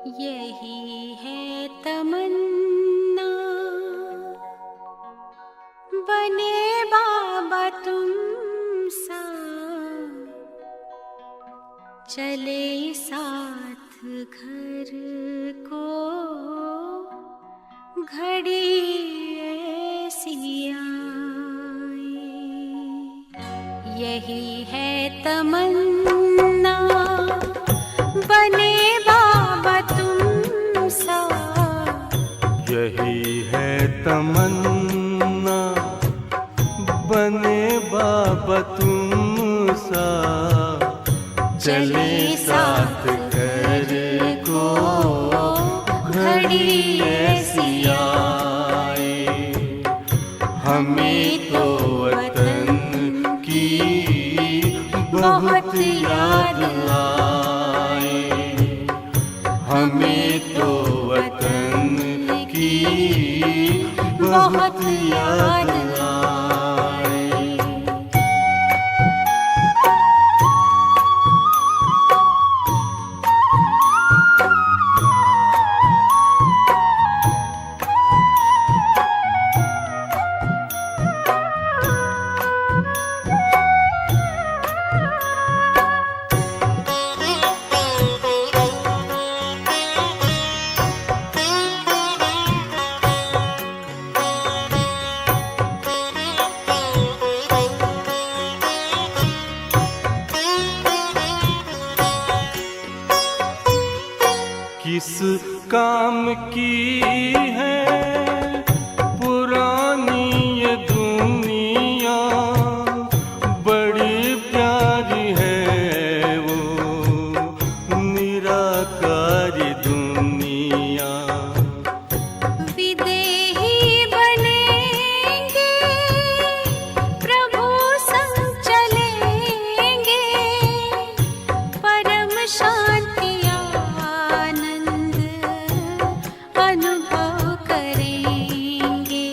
यही है तमन्ना, बने बाबा तुम सा, चले साथ घर को घड़ी ऐसी आए। यही है तमन्ना, बने बाबा तुम सा। यही है तमन्ना, बने बाबा तुम सा, चले साथ घर को घड़ी ऐसी आए। हमें तो वतन की बहुत याद आए, हमें तो वतन की बहुत याद आए। किस काम की है पुरानी ये दुनिया, बड़ी प्यारी है वो निराकारी दुनिया। विदेही बनेंगे, प्रभु संग चलेंगे, परम शांति अनुभव करेंगे।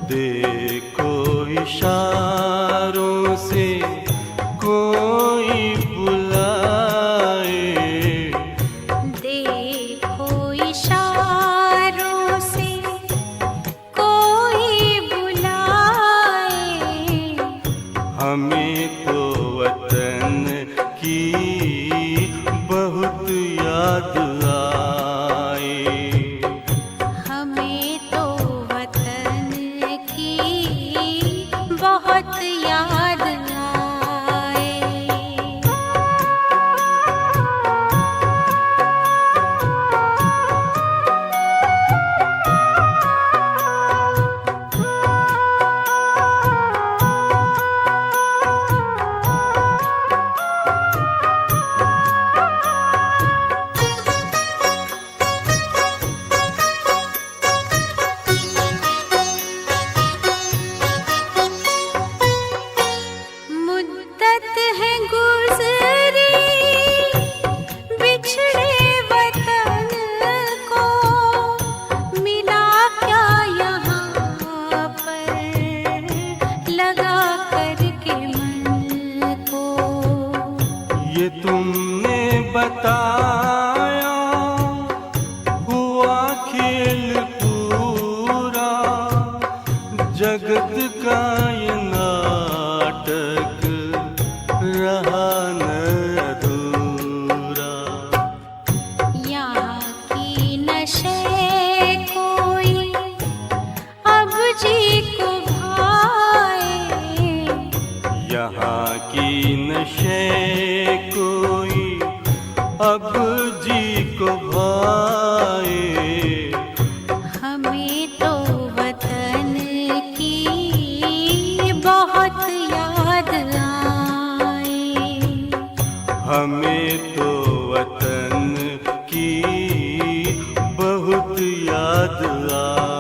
देखो इशारों से कोई बुलाए, देखो इशारों से कोई बुलाए। हमें तो वतन की बहुत याद आए, हमें तो वतन की बहुत याद आए। मुद्दत है गुज़री बिछड़े वतन को, मिला क्या यहाँ पर लगा करके मन को। ये तुमने बताया हुआ खेल पूरा, जगत का ये नाटक रहा न अधूरा। यहाँ की नशे कोई अब जी को भाए, यहाँ की नशे कोई अब जी को भाए। हमें तो वतन की बहुत याद आए, हमें तो वतन की बहुत याद आए।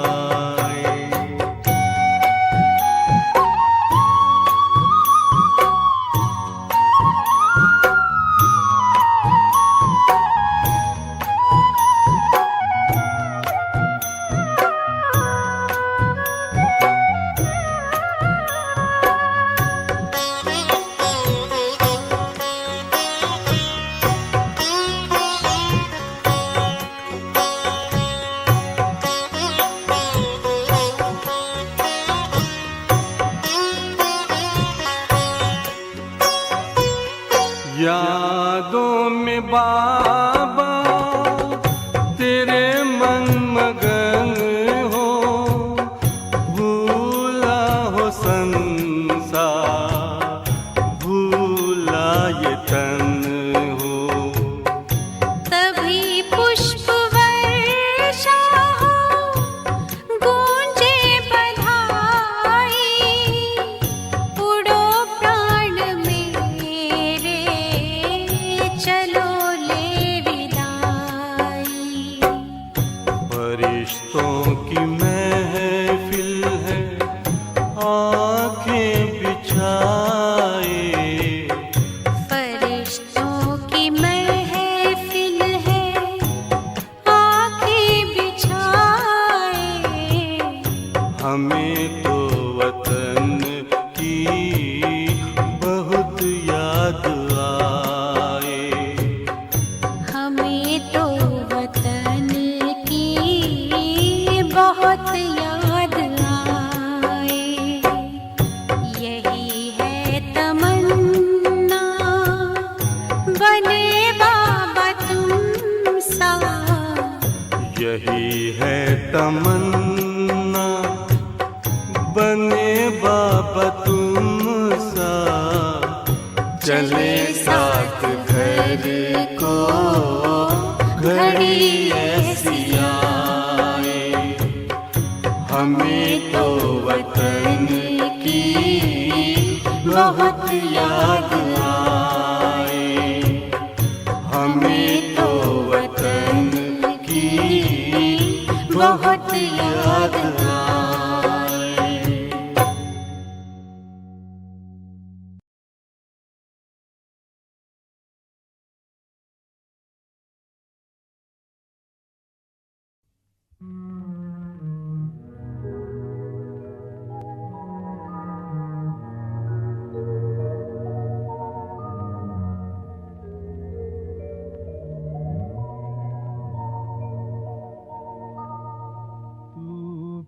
हमें तो वतन की बहुत याद आए। यही है तमन्ना बने बाबा तुम सा। यही है तमन्ना बने बाबा तुम सा। चले साथ घर को घड़ी ऐसी आए। हमें तो वतन की बहुत याद आए। हमें तो वतन की बहुत याद आए।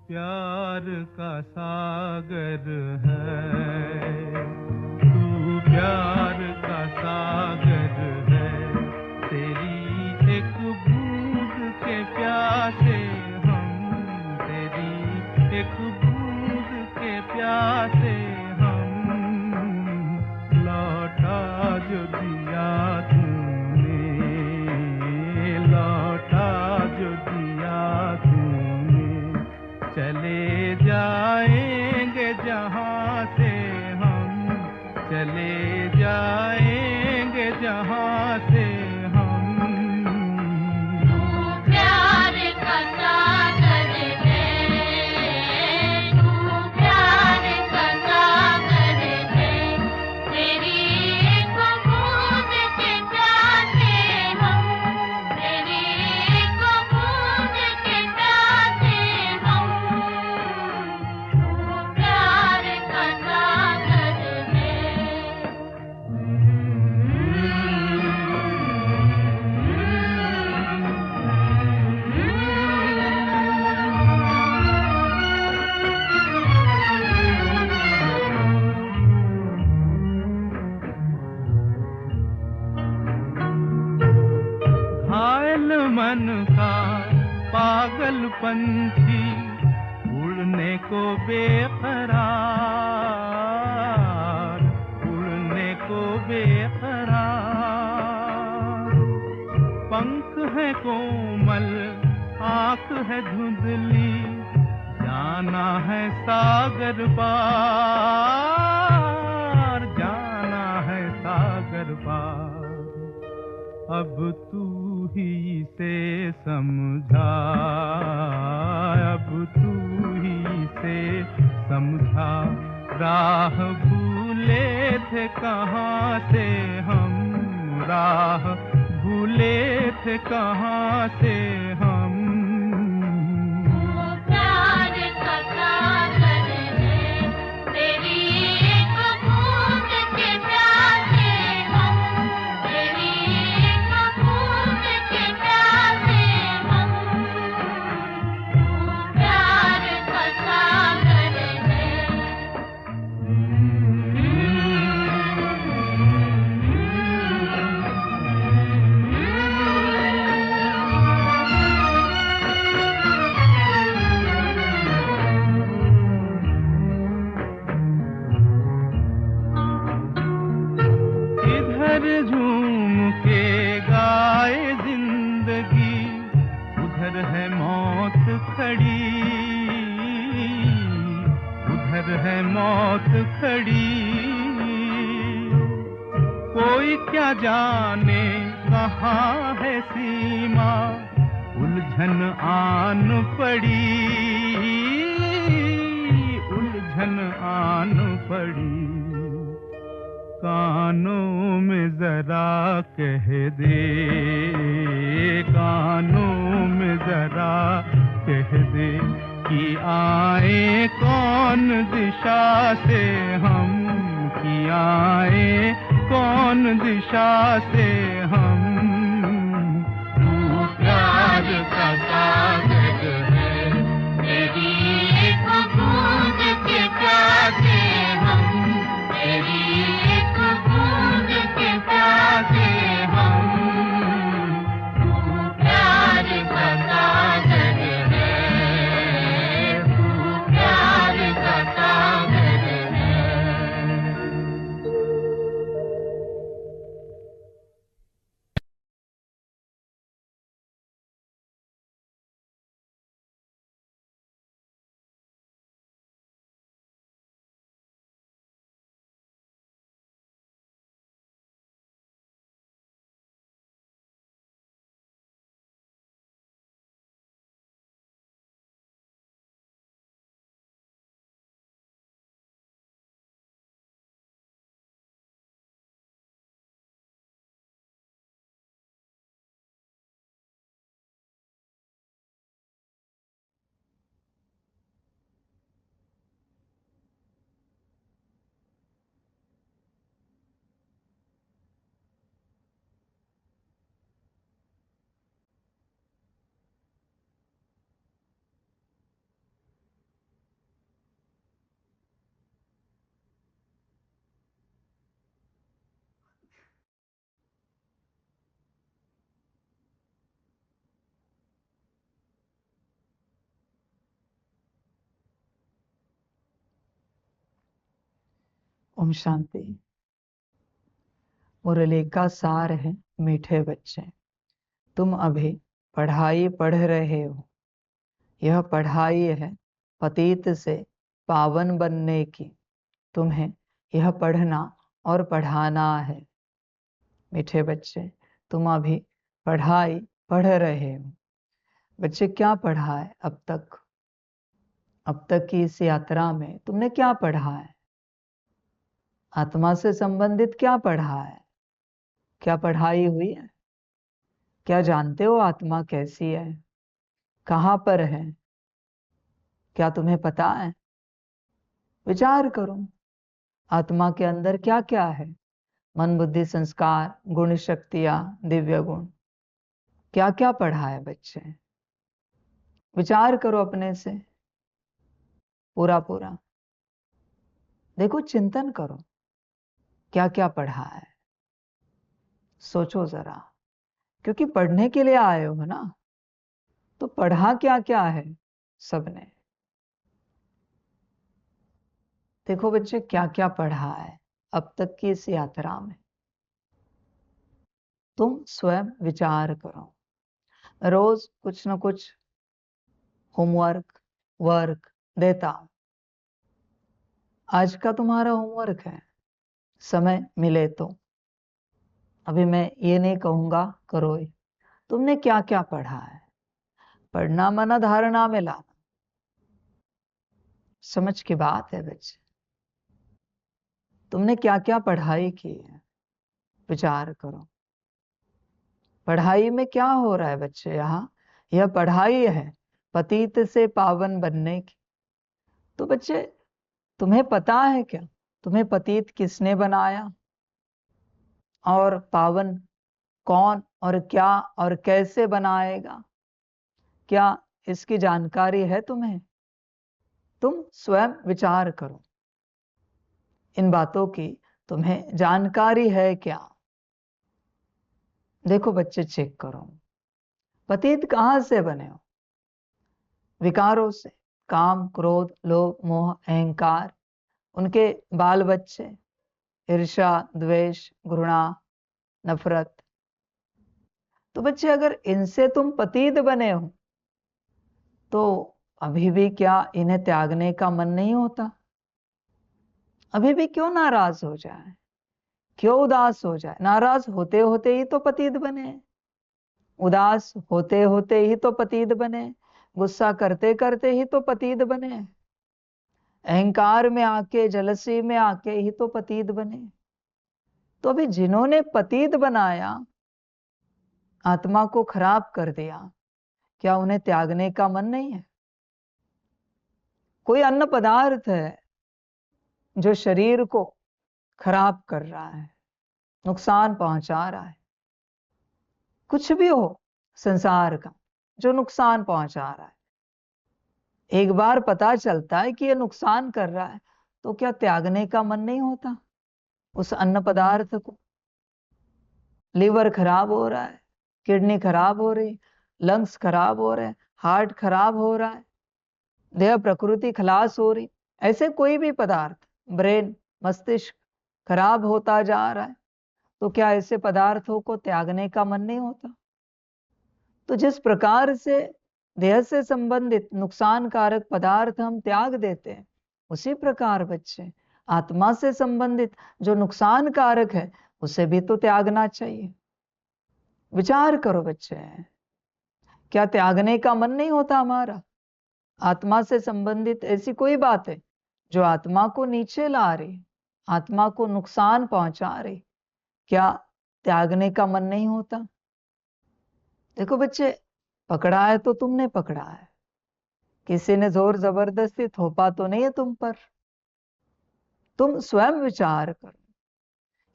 प्यार का सागर है, तू प्यार का सागर है। तेरी एक बूंद के प्यासे हम, तेरी एक बूंद के प्यासे हम। लौटा जो दिया तूने, लौटा जो दिया तूने। चले जाएंगे जहाँ से हम, चले जाएंगे जहाँ से हम। तू प्यार का सागर है, तू प्यार का सागर है। तेरी एक बूंद के प्यासे हम, तेरी एक बूंद के प्यासे हम। प्यार का सागर है। घायल मन का पागल पंछी उड़ने को बेकरार, उड़ने को बेकरार। पंख है कोमल, आँख है धुंधली, जाना है सागर पार, जाना है सागर पार। अब तू ही से समझा, अब तू ही से समझा। राह भूले थे कहाँ से हम, राह भूले थे कहाँ से हम। प्यार का सागर है, तेरी एक बूंद के प्यासे हम, तेरी एक बूंद के प्यासे हम। प्यार का सागर है। इधर झूम के गाए जिंदगी, उधर है मौत खड़ी, उधर है मौत खड़ी। कोई क्या जाने कहाँ है सीमा, उलझन आन पड़ी, उलझन आन पड़ी। कानों में जरा कह दे, कानों में जरा कह दे कि आए कौन दिशा से हम, कि आए कौन दिशा से हम। ओम शांति। मुरली का सार है, मीठे बच्चे, तुम अभी पढ़ाई पढ़ रहे हो। यह पढ़ाई है पतित से पावन बनने की। तुम्हें यह पढ़ना और पढ़ाना है। मीठे बच्चे, तुम अभी पढ़ाई पढ़ रहे हो। बच्चे, क्या पढ़ा है अब तक? अब तक की इस यात्रा में तुमने क्या पढ़ा है? आत्मा से संबंधित क्या पढ़ा है? क्या पढ़ाई हुई है? क्या जानते हो आत्मा कैसी है, कहां पर है? क्या तुम्हें पता है? विचार करो, आत्मा के अंदर क्या क्या है? मन, बुद्धि, संस्कार, गुण, शक्तियां, दिव्य गुण, क्या क्या पढ़ा है बच्चे? विचार करो अपने से पूरा पूरा। देखो, चिंतन करो, क्या क्या पढ़ा है। सोचो जरा, क्योंकि पढ़ने के लिए आए हो ना, तो पढ़ा क्या क्या है सबने। देखो बच्चे, क्या क्या पढ़ा है अब तक की इस यात्रा में। तुम स्वयं विचार करो। रोज कुछ न कुछ होमवर्क, वर्क देता हूं। आज का तुम्हारा होमवर्क है, समय मिले तो। अभी मैं ये नहीं कहूंगा करो ही। तुमने क्या क्या पढ़ा है? पढ़ना मना धारणा में लाना, समझ की बात है बच्चे। तुमने क्या क्या पढ़ाई की है, विचार करो। पढ़ाई में क्या हो रहा है बच्चे? यहाँ यह पढ़ाई है पतित से पावन बनने की। तो बच्चे, तुम्हें पता है क्या, तुम्हें पतित किसने बनाया और पावन कौन और क्या और कैसे बनाएगा? क्या इसकी जानकारी है तुम्हें? तुम स्वयं विचार करो, इन बातों की तुम्हें जानकारी है क्या? देखो बच्चे, चेक करो, पतित कहां से बने हो? विकारों से, काम, क्रोध, लोभ, मोह, अहंकार, उनके बाल बच्चे, ईर्ष्या, द्वेष, घृणा, नफरत। तो बच्चे, अगर इनसे तुम पतित बने हो तो अभी भी क्या इन्हें त्यागने का मन नहीं होता? अभी भी क्यों नाराज हो जाए, क्यों उदास हो जाए? नाराज होते होते ही तो पतित बने, उदास होते होते ही तो पतित बने, गुस्सा करते करते ही तो पतित बने, अहंकार में आके, जलसी में आके ही तो पतित बने। तो अभी जिन्होंने पतित बनाया, आत्मा को खराब कर दिया, क्या उन्हें त्यागने का मन नहीं है? कोई अन्न पदार्थ है जो शरीर को खराब कर रहा है, नुकसान पहुंचा रहा है। कुछ भी हो संसार का जो नुकसान पहुंचा रहा है, एक बार पता चलता है कि ये नुकसान कर रहा है, तो क्या त्यागने का मन नहीं होता उस अन्न पदार्थ को? लीवर खराब हो रहा है, किडनी खराब हो रही, लंग्स खराब हो रहे हैं, हार्ट खराब हो रहा है, देह प्रकृति खलास हो रही, ऐसे कोई भी पदार्थ, ब्रेन, मस्तिष्क खराब होता जा रहा है, तो क्या ऐसे पदार्थों को त्यागने का मन नहीं होता? तो जिस प्रकार से देह से संबंधित नुकसानकारक पदार्थ हम त्याग देते हैं, उसी प्रकार बच्चे आत्मा से संबंधित जो नुकसानकारक है उसे भी तो त्यागना चाहिए। विचार करो बच्चे, क्या त्यागने का मन नहीं होता हमारा? आत्मा से संबंधित ऐसी कोई बात है जो आत्मा को नीचे ला रही, आत्मा को नुकसान पहुंचा रही, क्या त्यागने का मन नहीं होता? देखो बच्चे, पकड़ा है तो तुमने पकड़ा है, किसी ने जोर जबरदस्ती थोपा तो नहीं है तुम पर। तुम स्वयं विचार करो,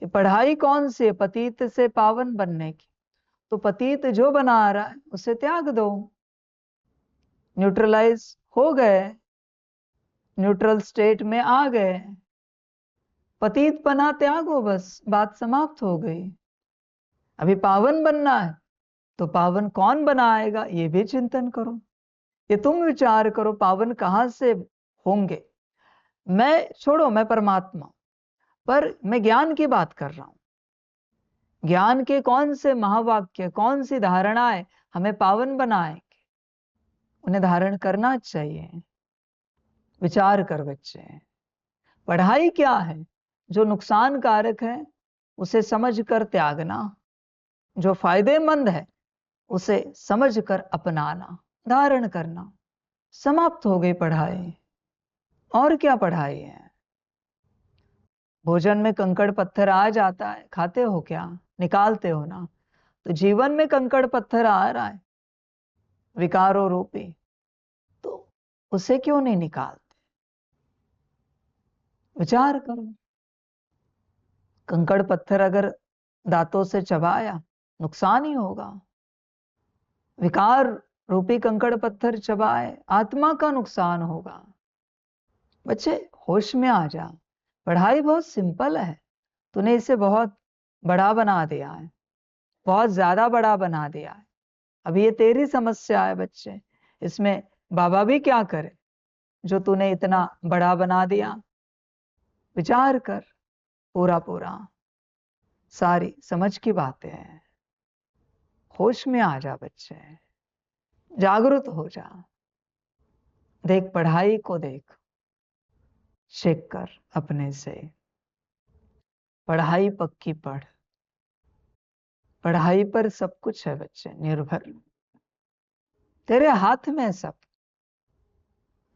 ये पढ़ाई कौन सी है? पतित से पावन बनने की। तो पतित जो बना रहा है उसे त्याग दो, न्यूट्रलाइज हो गए, न्यूट्रल स्टेट में आ गए, पतित पना त्यागो, बस बात समाप्त हो गई। अभी पावन बनना है तो पावन कौन बनाएगा ये भी चिंतन करो, ये तुम विचार करो, पावन कहां से होंगे? मैं छोड़ो, मैं परमात्मा, पर मैं ज्ञान की बात कर रहा हूं। ज्ञान के कौन से महावाक्य, कौन सी धारणाएं हमें पावन बनाएंगे, उन्हें धारण करना चाहिए। विचार कर बच्चे, पढ़ाई क्या है? जो नुकसानकारक है उसे समझकर त्यागना, जो फायदेमंद है उसे समझकर अपनाना, धारण करना। समाप्त हो गई पढ़ाई। और क्या पढ़ाई है? भोजन में कंकड़ पत्थर आ जाता है, खाते हो क्या? निकालते हो ना? तो जीवन में कंकड़ पत्थर आ रहा है विकारों रूपी, तो उसे क्यों नहीं निकालते? विचार करो। कंकड़ पत्थर अगर दांतों से चबाया नुकसान ही होगा। विकार रूपी कंकड़ पत्थर चबाए आत्मा का नुकसान होगा। बच्चे होश में आ जा। पढ़ाई बहुत सिंपल है, तूने इसे बहुत बड़ा बना दिया है, बहुत ज्यादा बड़ा बना दिया है। अब ये तेरी समस्या है बच्चे, इसमें बाबा भी क्या करे जो तूने इतना बड़ा बना दिया। विचार कर पूरा पूरा, सारी समझ की बातें हैं। होश में आ जा बच्चे, जागृत हो जा। देख पढ़ाई को, देख चेक कर अपने से। पढ़ाई पक्की पढ़, पढ़ाई पर सब कुछ है बच्चे निर्भर। तेरे हाथ में सब,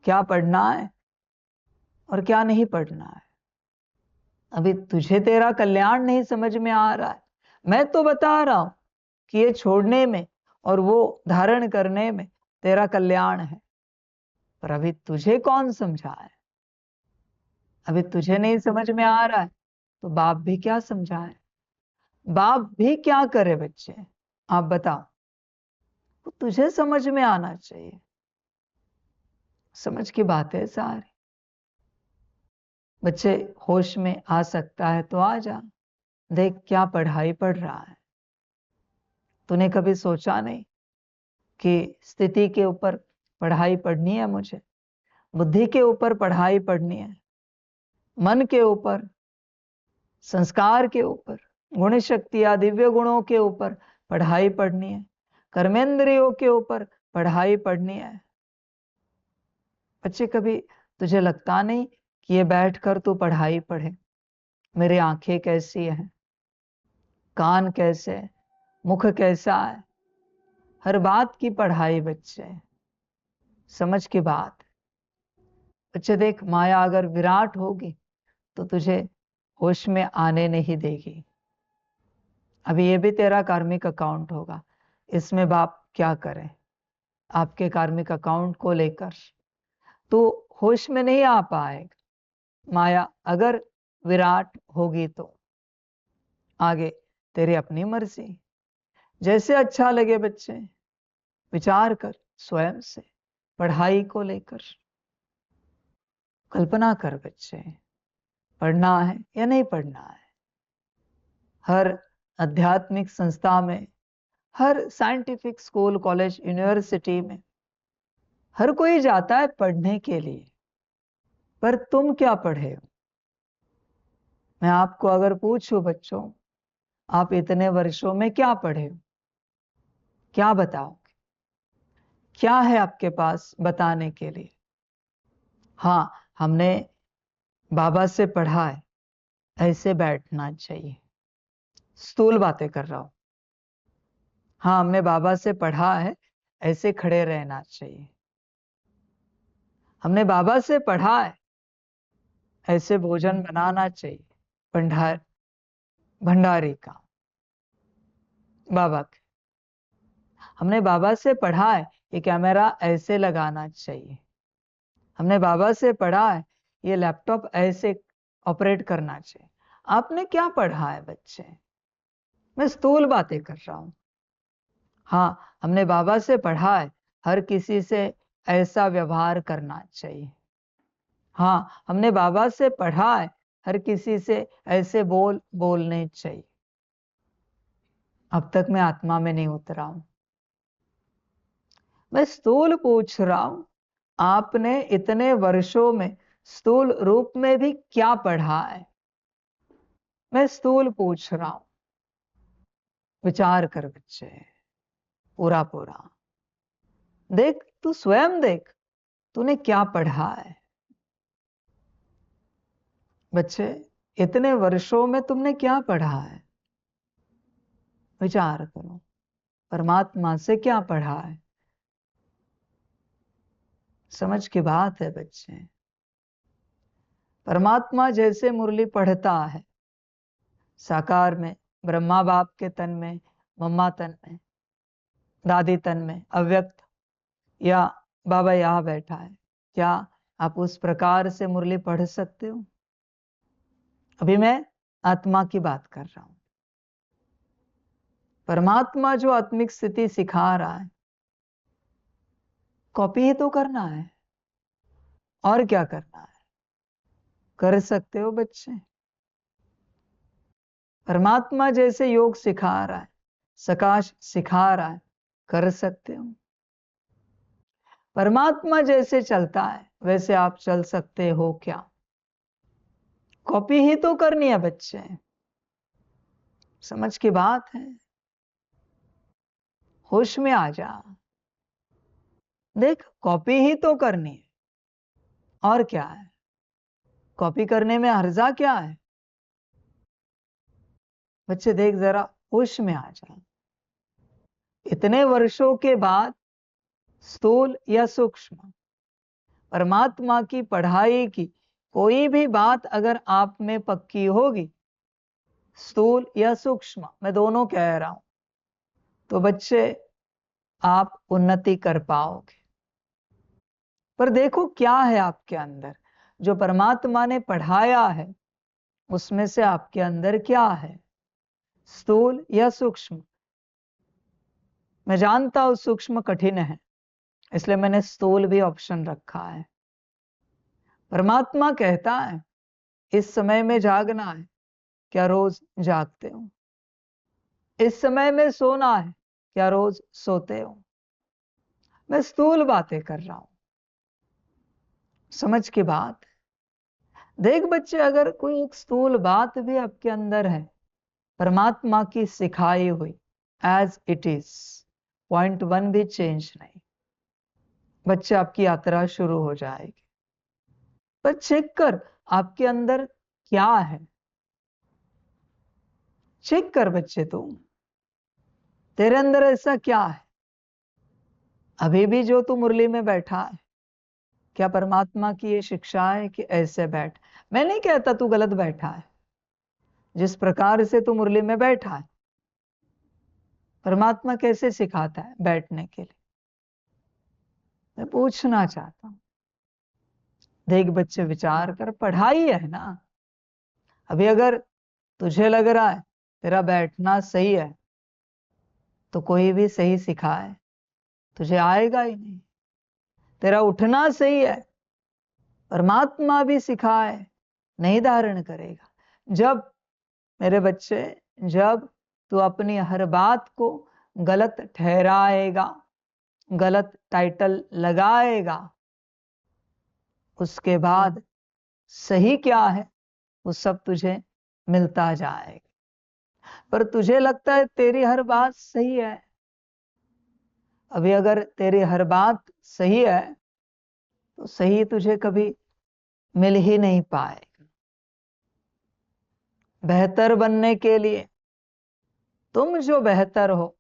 क्या पढ़ना है और क्या नहीं पढ़ना है। अभी तुझे तेरा कल्याण नहीं समझ में आ रहा है, मैं तो बता रहा हूं कि ये छोड़ने में और वो धारण करने में तेरा कल्याण है। पर अभी तुझे कौन समझाए? अभी तुझे नहीं समझ में आ रहा है तो बाप भी क्या समझाए? बाप भी क्या करे बच्चे? आप बताओ। तो तुझे समझ में आना चाहिए। समझ की बात है सारी। बच्चे होश में आ सकता है तो आ जा। देख क्या पढ़ाई पढ़ रहा है। तूने कभी सोचा नहीं कि स्थिति के ऊपर पढ़ाई पढ़नी है मुझे, बुद्धि के ऊपर पढ़ाई पढ़नी है, मन के ऊपर, संस्कार के ऊपर, गुण शक्तियां दिव्य गुणों के ऊपर पढ़ाई पढ़नी है, कर्मेंद्रियों के ऊपर पढ़ाई पढ़नी है। बच्चे कभी तुझे लगता नहीं कि ये बैठकर तू पढ़ाई पढ़े? मेरी आंखें कैसी हैं, कान कैसे है, मुख कैसा है, हर बात की पढ़ाई बच्चे। समझ की बात। बच्चे देख माया अगर विराट होगी तो तुझे होश में आने नहीं देगी। अभी ये भी तेरा कार्मिक अकाउंट होगा, इसमें बाप क्या करे? आपके कार्मिक अकाउंट को लेकर तो होश में नहीं आ पाएगा। माया अगर विराट होगी तो आगे तेरी अपनी मर्जी, जैसे अच्छा लगे बच्चे। विचार कर स्वयं से पढ़ाई को लेकर। कल्पना कर बच्चे, पढ़ना है या नहीं पढ़ना है। हर आध्यात्मिक संस्था में, हर साइंटिफिक स्कूल, कॉलेज, यूनिवर्सिटी में हर कोई जाता है पढ़ने के लिए, पर तुम क्या पढ़े हो? मैं आपको अगर पूछूं बच्चों, आप इतने वर्षों में क्या पढ़े हो? क्या बताओगे? क्या है आपके पास बताने के लिए? हाँ, हमने बाबा से पढ़ा है, ऐसे बैठना चाहिए। स्थूल बातें कर रहा हूं। हाँ, हमने बाबा से पढ़ा है, ऐसे खड़े रहना चाहिए। हमने बाबा से पढ़ा है, ऐसे भोजन बनाना चाहिए। भंडारी का बाबा के। हमने बाबा से पढ़ा है, ये कैमरा ऐसे लगाना चाहिए। हमने बाबा से पढ़ा है, ये लैपटॉप ऐसे ऑपरेट करना चाहिए। आपने क्या पढ़ा है बच्चे? मैं स्थूल बातें कर रहा हूं। हाँ, हमने बाबा से पढ़ा है, हर किसी से ऐसा व्यवहार करना चाहिए। हाँ, हमने बाबा से पढ़ा है, हर किसी से ऐसे बोलने चाहिए। अब तक मैं आत्मा में नहीं उतरा हूं, मैं स्थूल पूछ रहा हूं। आपने इतने वर्षों में स्थूल रूप में भी क्या पढ़ा है? मैं स्थूल पूछ रहा हूं, विचार कर बच्चे, पूरा पूरा देख, तू स्वयं देख, तूने क्या पढ़ा है। बच्चे, इतने वर्षों में तुमने क्या पढ़ा है? विचार करो, परमात्मा से क्या पढ़ा है। समझ की बात है बच्चे। परमात्मा जैसे मुरली पढ़ता है, साकार में, ब्रह्मा बाप के तन में, मम्मा तन में, दादी तन में, अव्यक्त, या बाबा यहां बैठा है, क्या आप उस प्रकार से मुरली पढ़ सकते हो? अभी मैं आत्मा की बात कर रहा हूं। परमात्मा जो आत्मिक स्थिति सिखा रहा है, कॉपी ही तो करना है, और क्या करना है? कर सकते हो बच्चे? परमात्मा जैसे योग सिखा रहा है, सकाश सिखा रहा है, कर सकते हो? परमात्मा जैसे चलता है वैसे आप चल सकते हो क्या? कॉपी ही तो करनी है बच्चे। समझ की बात है। होश में आ जा, देख, कॉपी ही तो करनी है, और क्या है? कॉपी करने में हर्जा क्या है? बच्चे देख, जरा होश में आ जा। इतने वर्षों के बाद स्थूल या सूक्ष्म परमात्मा की पढ़ाई की कोई भी बात अगर आप में पक्की होगी, स्थूल या सूक्ष्म, मैं दोनों कह रहा हूं, तो बच्चे आप उन्नति कर पाओगे। पर देखो क्या है आपके अंदर, जो परमात्मा ने पढ़ाया है उसमें से आपके अंदर क्या है, स्थूल या सूक्ष्म? मैं जानता हूं सूक्ष्म कठिन है, इसलिए मैंने स्थूल भी ऑप्शन रखा है। परमात्मा कहता है इस समय में जागना है, क्या रोज जागते हो? इस समय में सोना है, क्या रोज सोते हो? मैं स्थूल बातें कर रहा हूं, समझ की बात। देख बच्चे, अगर कोई एक स्थूल बात भी आपके अंदर है, परमात्मा की सिखाई हुई, एज इट इज, पॉइंट 1 भी चेंज नहीं, बच्चे आपकी यात्रा शुरू हो जाएगी। पर चेक कर आपके अंदर क्या है, चेक कर बच्चे, तुम, तेरे अंदर ऐसा क्या है? अभी भी जो तू मुरली में बैठा है, क्या परमात्मा की ये शिक्षा है कि ऐसे बैठ? मैं नहीं कहता तू गलत बैठा है, जिस प्रकार से तू मुरली में बैठा है, परमात्मा कैसे सिखाता है बैठने के लिए, मैं पूछना चाहता हूं। देख बच्चे, विचार कर, पढ़ाई है ना। अभी अगर तुझे लग रहा है तेरा बैठना सही है, तो कोई भी सही सिखाए तुझे आएगा ही नहीं। तेरा उठना सही है, परमात्मा भी सिखाए नहीं धारण करेगा। जब मेरे बच्चे, जब तू अपनी हर बात को गलत ठहराएगा, गलत टाइटल लगाएगा, उसके बाद सही क्या है वो सब तुझे मिलता जाएगा। पर तुझे लगता है तेरी हर बात सही है। अभी अगर तेरी हर बात सही है तो सही तुझे कभी मिल ही नहीं पाएगा। बेहतर बनने के लिए तुम जो बेहतर हो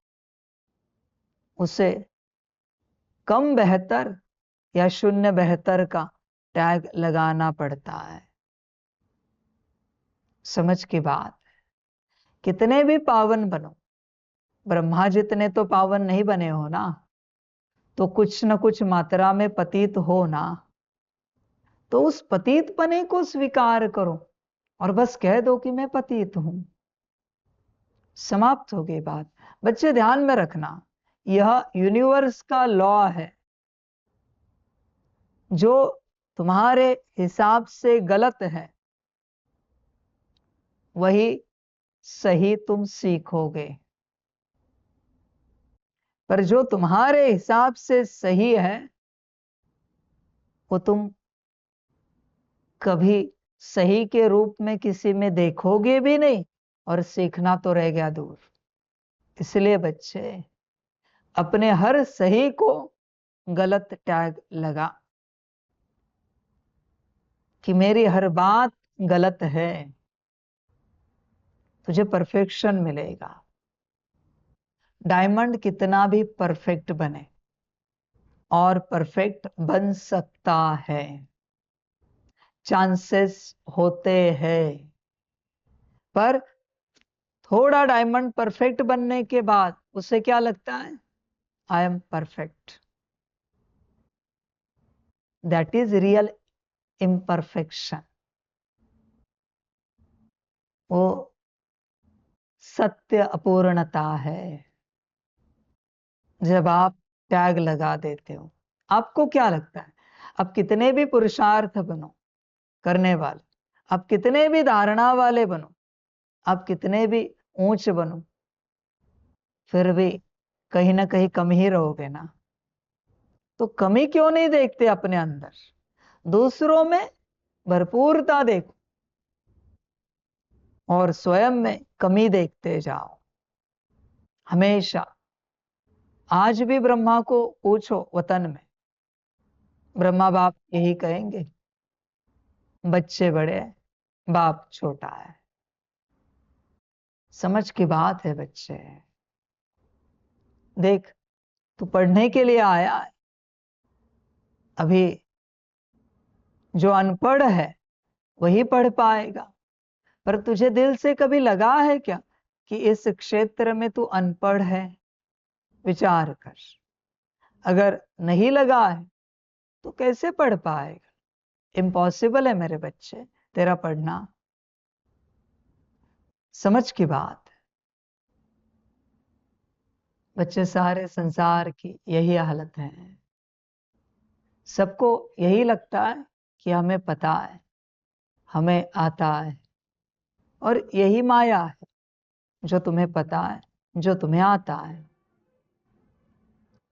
उसे कम बेहतर या शून्य बेहतर का टैग लगाना पड़ता है। समझ की बात। कितने भी पावन बनो, ब्रह्मा जितने तो पावन नहीं बने हो ना, तो कुछ न कुछ मात्रा में पतित हो ना, तो उस पतित पने को स्वीकार करो और बस कह दो कि मैं पतित हूं, समाप्त हो गई बात। बच्चे ध्यान में रखना, यह यूनिवर्स का लॉ है। जो तुम्हारे हिसाब से गलत है वही सही तुम सीखोगे, पर जो तुम्हारे हिसाब से सही है वो तुम कभी सही के रूप में किसी में देखोगे भी नहीं और सीखना तो रह गया दूर। इसलिए बच्चे अपने हर सही को गलत टैग लगा कि मेरी हर बात गलत है, तुझे परफेक्शन मिलेगा। डायमंड कितना भी परफेक्ट बने, और परफेक्ट बन सकता है, चांसेस होते हैं, पर थोड़ा डायमंड परफेक्ट बनने के बाद उसे क्या लगता है, I am perfect. That is real imperfection. वो सत्य अपूर्णता है। जब आप टैग लगा देते हो, आपको क्या लगता है, आप कितने भी पुरुषार्थ बनो करने वाले, आप कितने भी धारणा वाले बनो, आप कितने भी ऊंच बनो, फिर भी कहीं ना कहीं कम ही रहोगे ना। तो कमी क्यों नहीं देखते अपने अंदर, दूसरों में भरपूरता देखो और स्वयं में कमी देखते जाओ हमेशा। आज भी ब्रह्मा को पूछो वतन में, ब्रह्मा बाप यही कहेंगे, बच्चे बड़े हैं, बाप छोटा है। समझ की बात है बच्चे। देख, तू पढ़ने के लिए आया है, अभी जो अनपढ़ है वही पढ़ पाएगा, पर तुझे दिल से कभी लगा है क्या कि इस क्षेत्र में तू अनपढ़ है? विचार कर। अगर नहीं लगा है तो कैसे पढ़ पाएगा? इम्पॉसिबल है मेरे बच्चे तेरा पढ़ना। समझ की बात है बच्चे, सारे संसार की यही हालत है। सबको यही लगता है कि हमें पता है, हमें आता है, और यही माया है, जो तुम्हें पता है, जो तुम्हें आता है।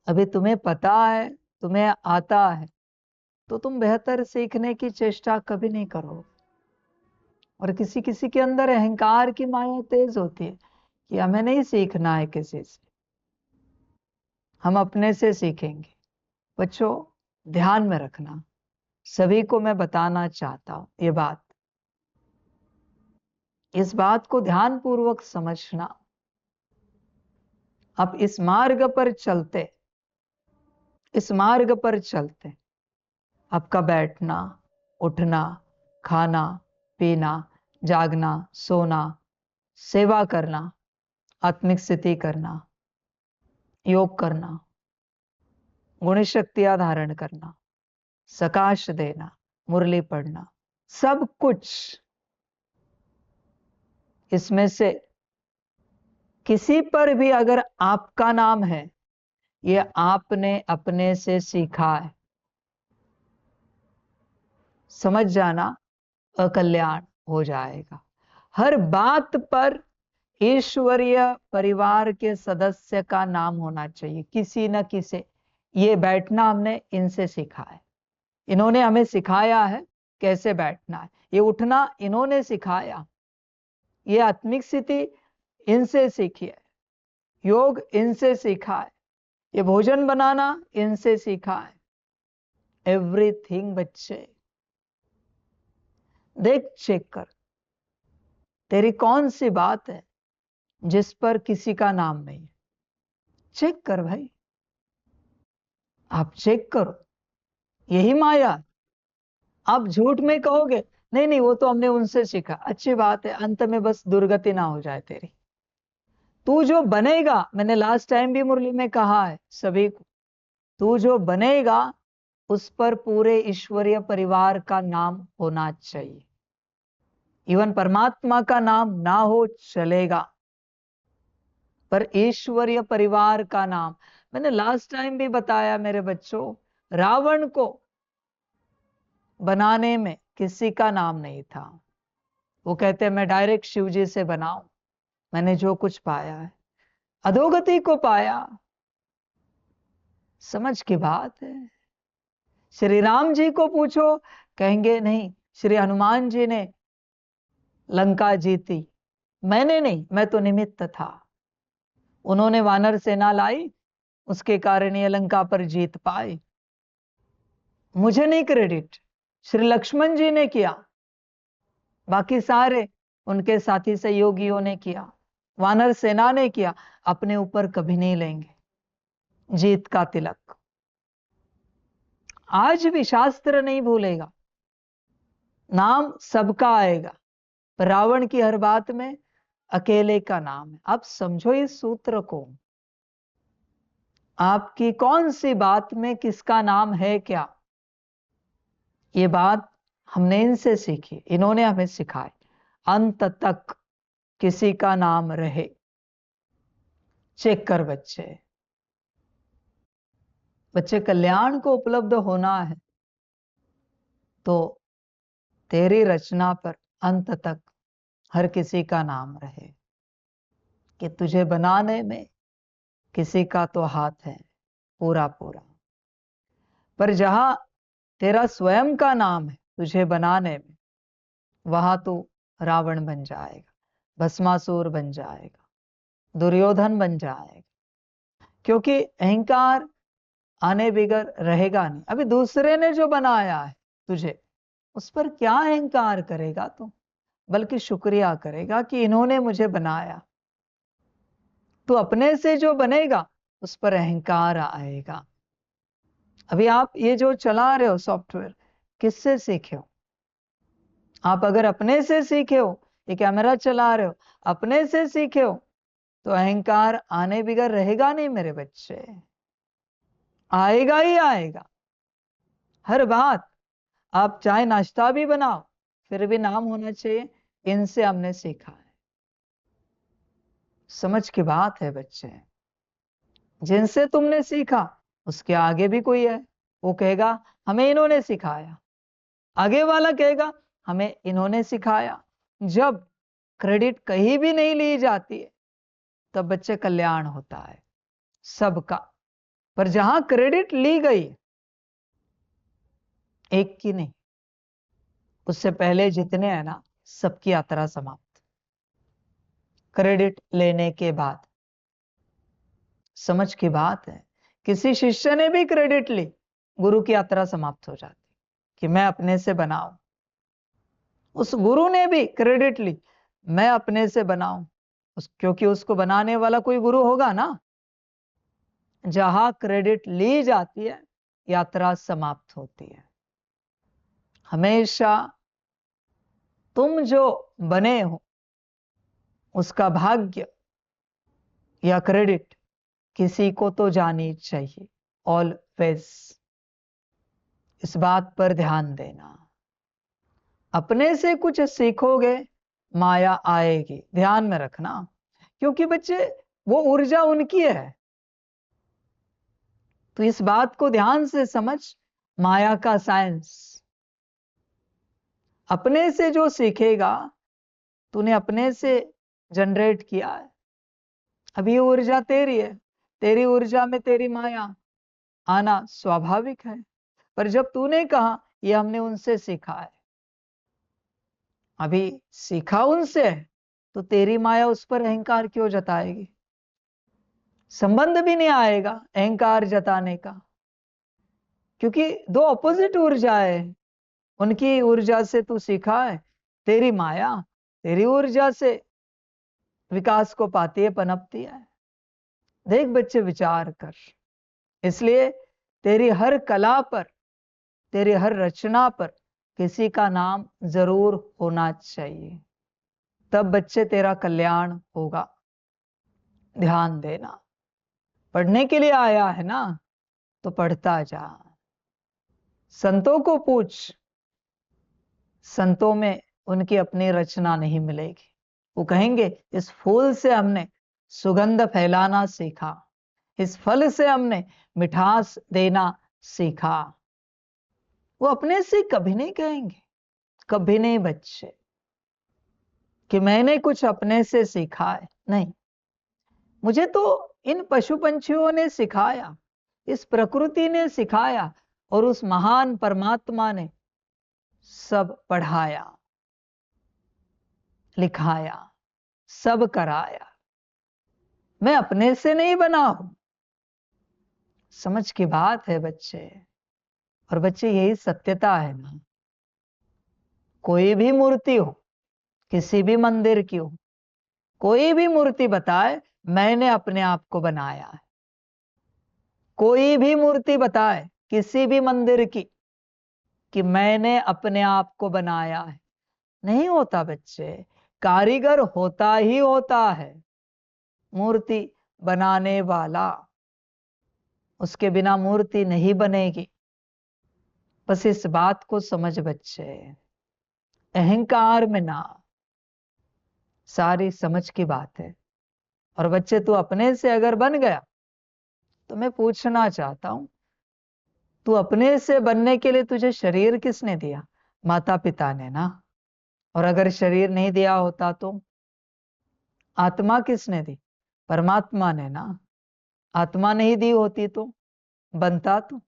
अभी तुम्हें पता है, तुम्हें आता है, तो तुम बेहतर सीखने की चेष्टा कभी नहीं करो। और किसी किसी के अंदर अहंकार की माया तेज होती है कि हमें नहीं सीखना है किसी से, हम अपने से सीखेंगे। बच्चों, ध्यान में रखना, सभी को मैं बताना चाहता हूं ये बात, इस बात को ध्यान पूर्वक समझना। अब इस मार्ग पर चलते, इस मार्ग पर चलते आपका बैठना, उठना, खाना, पीना, जागना, सोना, सेवा करना, आत्मिक स्थिति करना, योग करना, गुण शक्तियां धारण करना, सकाश देना, मुरली पढ़ना, सब कुछ इसमें से किसी पर भी अगर आपका नाम है, ये आपने अपने से सीखा है, समझ जाना अकल्याण हो जाएगा। हर बात पर ईश्वरीय परिवार के सदस्य का नाम होना चाहिए, किसी न किसी। ये बैठना हमने इनसे सीखा है, इन्होंने हमें सिखाया है कैसे बैठना है। ये उठना इन्होंने सिखाया, ये आत्मिक स्थिति इनसे सीखी है, योग इनसे सीखा है, ये भोजन बनाना इनसे सीखा है। एवरीथिंग बच्चे, देख, चेक कर, तेरी कौन सी बात है जिस पर किसी का नाम नहीं है? चेक कर भाई, आप चेक करो, यही माया। आप झूठ में कहोगे नहीं नहीं वो तो हमने उनसे सीखा, अच्छी बात है, अंत में बस दुर्गति ना हो जाए तेरी। तू जो बनेगा, मैंने लास्ट टाइम भी मुरली में कहा है सभी को, तू जो बनेगा उस पर पूरे ईश्वरीय परिवार का नाम होना चाहिए। इवन परमात्मा का नाम ना हो चलेगा, पर ईश्वरीय परिवार का नाम। मैंने लास्ट टाइम भी बताया मेरे बच्चों, रावण को बनाने में किसी का नाम नहीं था। वो कहते मैं डायरेक्ट शिव जी से बनाऊं, मैंने जो कुछ पाया है, अधोगति को पाया। समझ की बात है। श्री राम जी को पूछो, कहेंगे नहीं श्री हनुमान जी ने लंका जीती, मैंने नहीं, मैं तो निमित्त था। उन्होंने वानर सेना लाई, उसके कारण ये लंका पर जीत पाए। मुझे नहीं क्रेडिट, श्री लक्ष्मण जी ने किया, बाकी सारे उनके साथी सहयोगियों ने किया, वानर सेना ने किया, अपने ऊपर कभी नहीं लेंगे जीत का तिलक। आज भी शास्त्र नहीं भूलेगा, नाम सबका आएगा, पर रावण की हर बात में अकेले का नाम है। आप समझो इस सूत्र को, आपकी कौन सी बात में किसका नाम है क्या, ये बात हमने इनसे सीखी, इन्होंने हमें सिखाई। अंत तक किसी का नाम रहे, चेक कर बच्चे। बच्चे कल्याण को उपलब्ध होना है तो तेरी रचना पर अंत तक हर किसी का नाम रहे, कि तुझे बनाने में किसी का तो हाथ है पूरा पूरा, पर जहां तेरा स्वयं का नाम है तुझे बनाने में, वहां तू रावण बन जाएगा, भस्मासुर बन जाएगा, दुर्योधन बन जाएगा, क्योंकि अहंकार आने बिगर रहेगा नहीं। अभी दूसरे ने जो बनाया है तुझे, उस पर क्या अहंकार करेगा तू, बल्कि शुक्रिया करेगा कि इन्होंने मुझे बनाया। तो अपने से जो बनेगा उस पर अहंकार आएगा। अभी आप ये जो चला रहे हो सॉफ्टवेयर, किससे सीखे हो? आप अगर अपने से सीखे हो, ये कैमरा चला रहे हो, अपने से सीखे हो, तो अहंकार आने बिगर रहेगा नहीं मेरे बच्चे, आएगा ही आएगा। हर बात, आप चाहे नाश्ता भी बनाओ फिर भी नाम होना चाहिए, इनसे हमने सीखा है। समझ की बात है बच्चे, जिनसे तुमने सीखा उसके आगे भी कोई है, वो कहेगा हमें इन्होंने सिखाया, आगे वाला कहेगा हमें इन्होंने सिखाया। जब क्रेडिट कहीं भी नहीं ली जाती है तब बच्चे कल्याण होता है सबका। पर जहां क्रेडिट ली गई, एक की नहीं, उससे पहले जितने हैं ना, सबकी यात्रा समाप्त। क्रेडिट लेने के बाद समझ की बात है, किसी शिष्य ने भी क्रेडिट ली, गुरु की यात्रा समाप्त हो जाती कि मैं अपने से बनाऊं। उस गुरु ने भी क्रेडिट ली, मैं अपने से बनाऊं, क्योंकि उसको बनाने वाला कोई गुरु होगा ना। जहां क्रेडिट ली जाती है यात्रा समाप्त होती है। हमेशा तुम जो बने हो उसका भाग्य या क्रेडिट किसी को तो जानी चाहिए। ऑलवेज इस बात पर ध्यान देना। अपने से कुछ सीखोगे माया आएगी, ध्यान में रखना, क्योंकि बच्चे वो ऊर्जा उनकी है। तो इस बात को ध्यान से समझ, माया का साइंस। अपने से जो सीखेगा, तूने अपने से जनरेट किया है, अभी ये ऊर्जा तेरी है, तेरी ऊर्जा में तेरी माया आना स्वाभाविक है। पर जब तूने कहा ये हमने उनसे सीखा है, अभी सीखा उनसे है, तो तेरी माया उस पर अहंकार क्यों जताएगी? संबंध भी नहीं आएगा अहंकार जताने का, क्योंकि दो ऑपोजिट ऊर्जा है। उनकी ऊर्जा से तू सीखा है, तेरी माया तेरी ऊर्जा से विकास को पाती है, पनपती है। देख बच्चे, विचार कर। इसलिए तेरी हर कला पर, तेरी हर रचना पर किसी का नाम जरूर होना चाहिए, तब बच्चे तेरा कल्याण होगा। ध्यान देना। पढ़ने के लिए आया है ना, तो पढ़ता जा। संतों को पूछ, संतों में उनकी अपनी रचना नहीं मिलेगी। वो कहेंगे इस फूल से हमने सुगंध फैलाना सीखा, इस फल से हमने मिठास देना सीखा। वो अपने से कभी नहीं कहेंगे, कभी नहीं बच्चे, कि मैंने कुछ अपने से सीखा है। नहीं, मुझे तो इन पशु पंछियों ने सिखाया, इस प्रकृति ने सिखाया, और उस महान परमात्मा ने सब पढ़ाया, लिखाया, सब कराया। मैं अपने से नहीं बना हूं। समझ की बात है बच्चे। और बच्चे यही सत्यता है ना। कोई भी मूर्ति हो, किसी भी मंदिर की हो, कोई भी मूर्ति बताए मैंने अपने आप को बनाया है। कोई भी मूर्ति बताए किसी भी मंदिर की कि मैंने अपने आप को बनाया है, नहीं होता बच्चे। कारीगर होता ही होता है, मूर्ति बनाने वाला। उसके बिना मूर्ति नहीं बनेगी। बस इस बात को समझ बच्चे, अहंकार में ना। सारी समझ की बात है। और बच्चे तू अपने से अगर बन गया तो मैं पूछना चाहता हूं, तू अपने से बनने के लिए तुझे शरीर किसने दिया? माता पिता ने ना। और अगर शरीर नहीं दिया होता तो आत्मा किसने दी? परमात्मा ने ना। आत्मा नहीं दी होती तो बनता तू?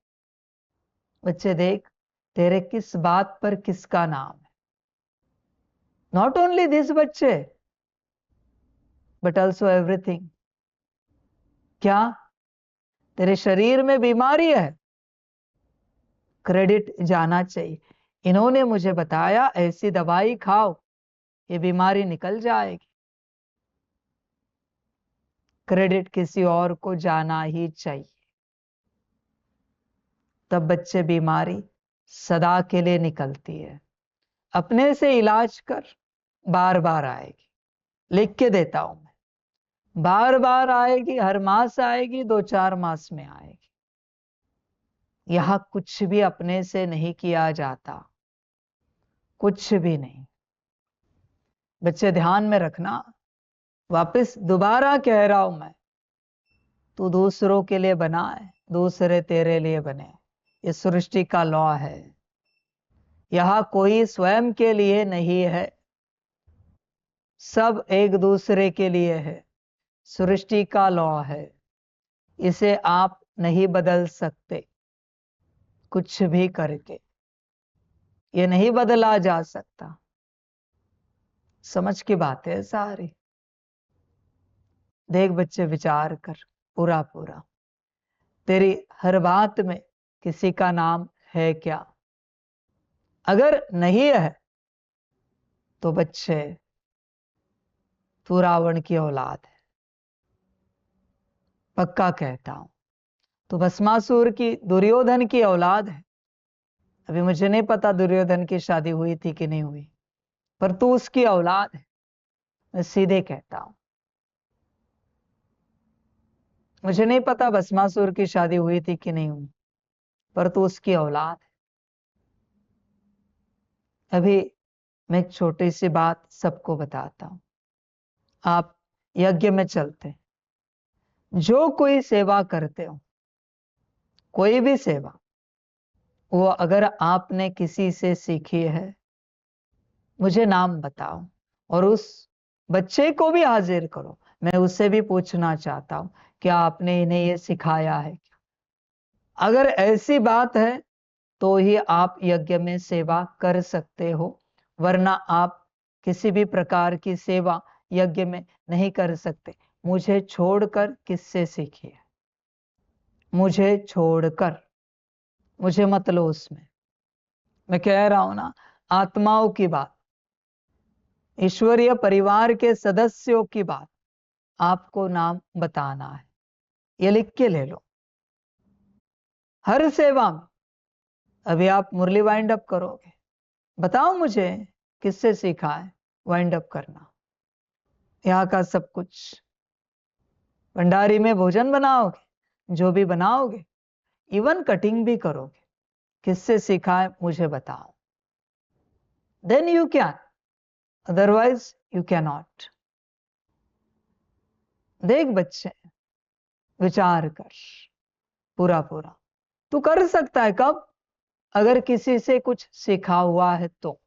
बच्चे देख, तेरे किस बात पर किसका नाम है। नॉट ओनली दिस बच्चे, बट ऑल्सो एवरीथिंग। क्या तेरे शरीर में बीमारी है? क्रेडिट जाना चाहिए। इन्होंने मुझे बताया ऐसी दवाई खाओ, ये बीमारी निकल जाएगी। क्रेडिट किसी और को जाना ही चाहिए। तब बच्चे बीमारी सदा के लिए निकलती है। अपने से इलाज कर, बार बार आएगी। लिख के देता हूं मैं, बार बार आएगी। हर मास आएगी, 2-4 मास में आएगी। यहां कुछ भी अपने से नहीं किया जाता, कुछ भी नहीं। बच्चे ध्यान में रखना, वापस दोबारा कह रहा हूं मैं, तू दूसरों के लिए बना है, दूसरे तेरे लिए बने। ये सृष्टि का लॉ है। यहां कोई स्वयं के लिए नहीं है, सब एक दूसरे के लिए है। सृष्टि का लॉ है, इसे आप नहीं बदल सकते कुछ भी करके। ये नहीं बदला जा सकता। समझ की बात है सारी। देख बच्चे, विचार कर पूरा पूरा। तेरी हर बात में किसी का नाम है क्या? अगर नहीं है तो बच्चे तू रावण की औलाद है, पक्का कहता हूं। तो भस्मासुर की, दुर्योधन की औलाद है। अभी मुझे नहीं पता दुर्योधन की शादी हुई थी कि नहीं हुई, पर तू उसकी औलाद है। मैं सीधे कहता हूं। मुझे नहीं पता भस्मासुर की शादी हुई थी कि नहीं हुई, पर तू उसकी औलाद है। अभी मैं एक छोटी सी बात सबको बताता हूं। आप यज्ञ में चलते, जो कोई सेवा करते हो, कोई भी सेवा, वो अगर आपने किसी से सीखी है, मुझे नाम बताओ और उस बच्चे को भी हाजिर करो। मैं उससे भी पूछना चाहता हूं, क्या आपने इन्हें ये सिखाया है क्या? अगर ऐसी बात है तो ही आप यज्ञ में सेवा कर सकते हो, वरना आप किसी भी प्रकार की सेवा यज्ञ में नहीं कर सकते। मुझे छोड़कर किससे सीखिए? मुझे छोड़कर, मुझे मत लो उसमें। मैं कह रहा हूं ना, आत्माओं की बात, ईश्वरीय परिवार के सदस्यों की बात आपको नाम बताना है। ये लिख के ले लो। हर सेवा में, अभी आप मुरली वाइंड अप करोगे, बताओ मुझे किससे सीखा है वाइंड अप करना। यहाँ का सब कुछ, भंडारी में भोजन बनाओगे, जो भी बनाओगे, इवन कटिंग भी करोगे, किससे सीखा है मुझे बताओ। Then you can, otherwise you can not. देख बच्चे, विचार कर पूरा पूरा। तू कर सकता है कब? अगर किसी से कुछ सीखा हुआ है तो,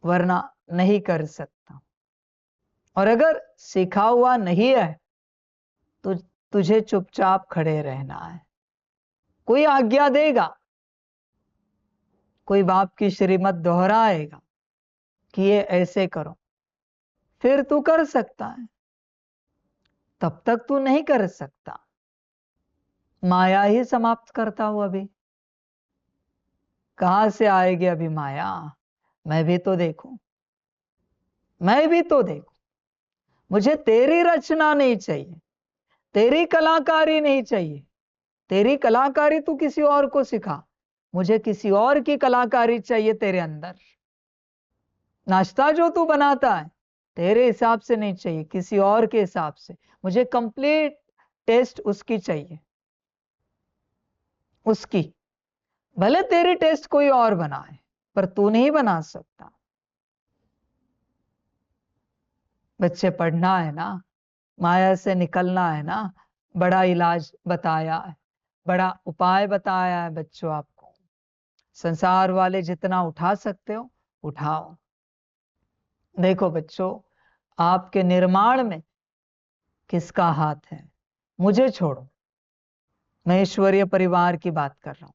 वरना नहीं कर सकता। और अगर सीखा हुआ नहीं है तो तुझे चुपचाप खड़े रहना है। कोई आज्ञा देगा, कोई बाप की श्रीमत दोहराएगा कि ये ऐसे करो, फिर तू कर सकता है, तब तक तू नहीं कर सकता। माया ही समाप्त करता हूं अभी। कहां से आएगी अभी माया? मैं भी तो देखूं, मैं भी तो देखूं। मुझे तेरी रचना नहीं चाहिए, तेरी कलाकारी नहीं चाहिए। तेरी कलाकारी तू किसी और को सिखा, मुझे किसी और की कलाकारी चाहिए तेरे अंदर। नाश्ता जो तू बनाता है तेरे हिसाब से नहीं चाहिए, किसी और के हिसाब से। मुझे कंप्लीट टेस्ट उसकी चाहिए, उसकी। भले तेरी टेस्ट कोई और बनाए, पर तू नहीं बना सकता। बच्चे, पढ़ना है ना, माया से निकलना है ना, बड़ा इलाज बताया है, बड़ा उपाय बताया है बच्चों आपको। संसार वाले जितना उठा सकते हो उठाओ। देखो बच्चों, आपके निर्माण में किसका हाथ है? मुझे छोड़ो, मैं ईश्वरीय परिवार की बात कर रहा हूं।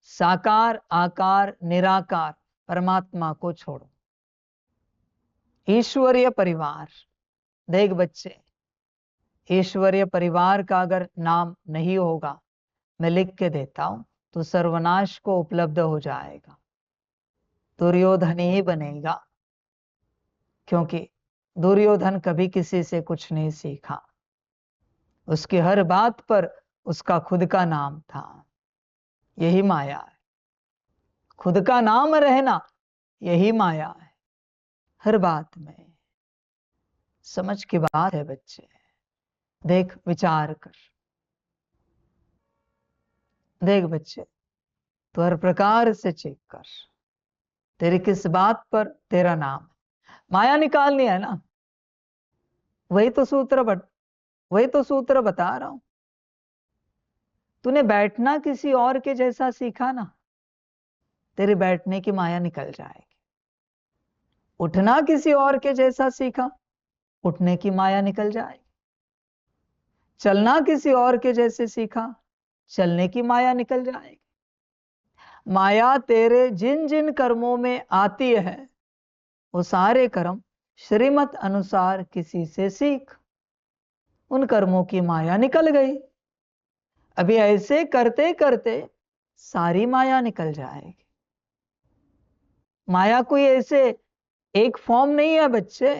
साकार, आकार, निराकार परमात्मा को छोड़ो, ईश्वरीय परिवार। देख बच्चे, ईश्वरीय परिवार का अगर नाम नहीं होगा, मैं लिख के देता हूं, तो सर्वनाश को उपलब्ध हो जाएगा, दुर्योधन ही बनेगा। क्योंकि दुर्योधन कभी किसी से कुछ नहीं सीखा, उसकी हर बात पर उसका खुद का नाम था। यही माया है, खुद का नाम रहना, यही माया है। हर बात में समझ की बात है बच्चे। देख, विचार कर, देख बच्चे, तो हर प्रकार से चेक कर, तेरी किस बात पर तेरा नाम है। माया निकालनी है ना, वही तो सूत्र बता रहा हूं। तूने बैठना किसी और के जैसा सीखा ना, तेरे बैठने की माया निकल जाएगी। उठना किसी और के जैसा सीखा, उठने की माया निकल जाएगी। चलना किसी और के जैसे सीखा, चलने की माया निकल जाएगी। माया तेरे जिन जिन कर्मों में आती है, वो सारे कर्म श्रीमत अनुसार किसी से सीख, उन कर्मों की माया निकल गई। अभी ऐसे करते करते सारी माया निकल जाएगी। माया कोई ऐसे एक फॉर्म नहीं है बच्चे।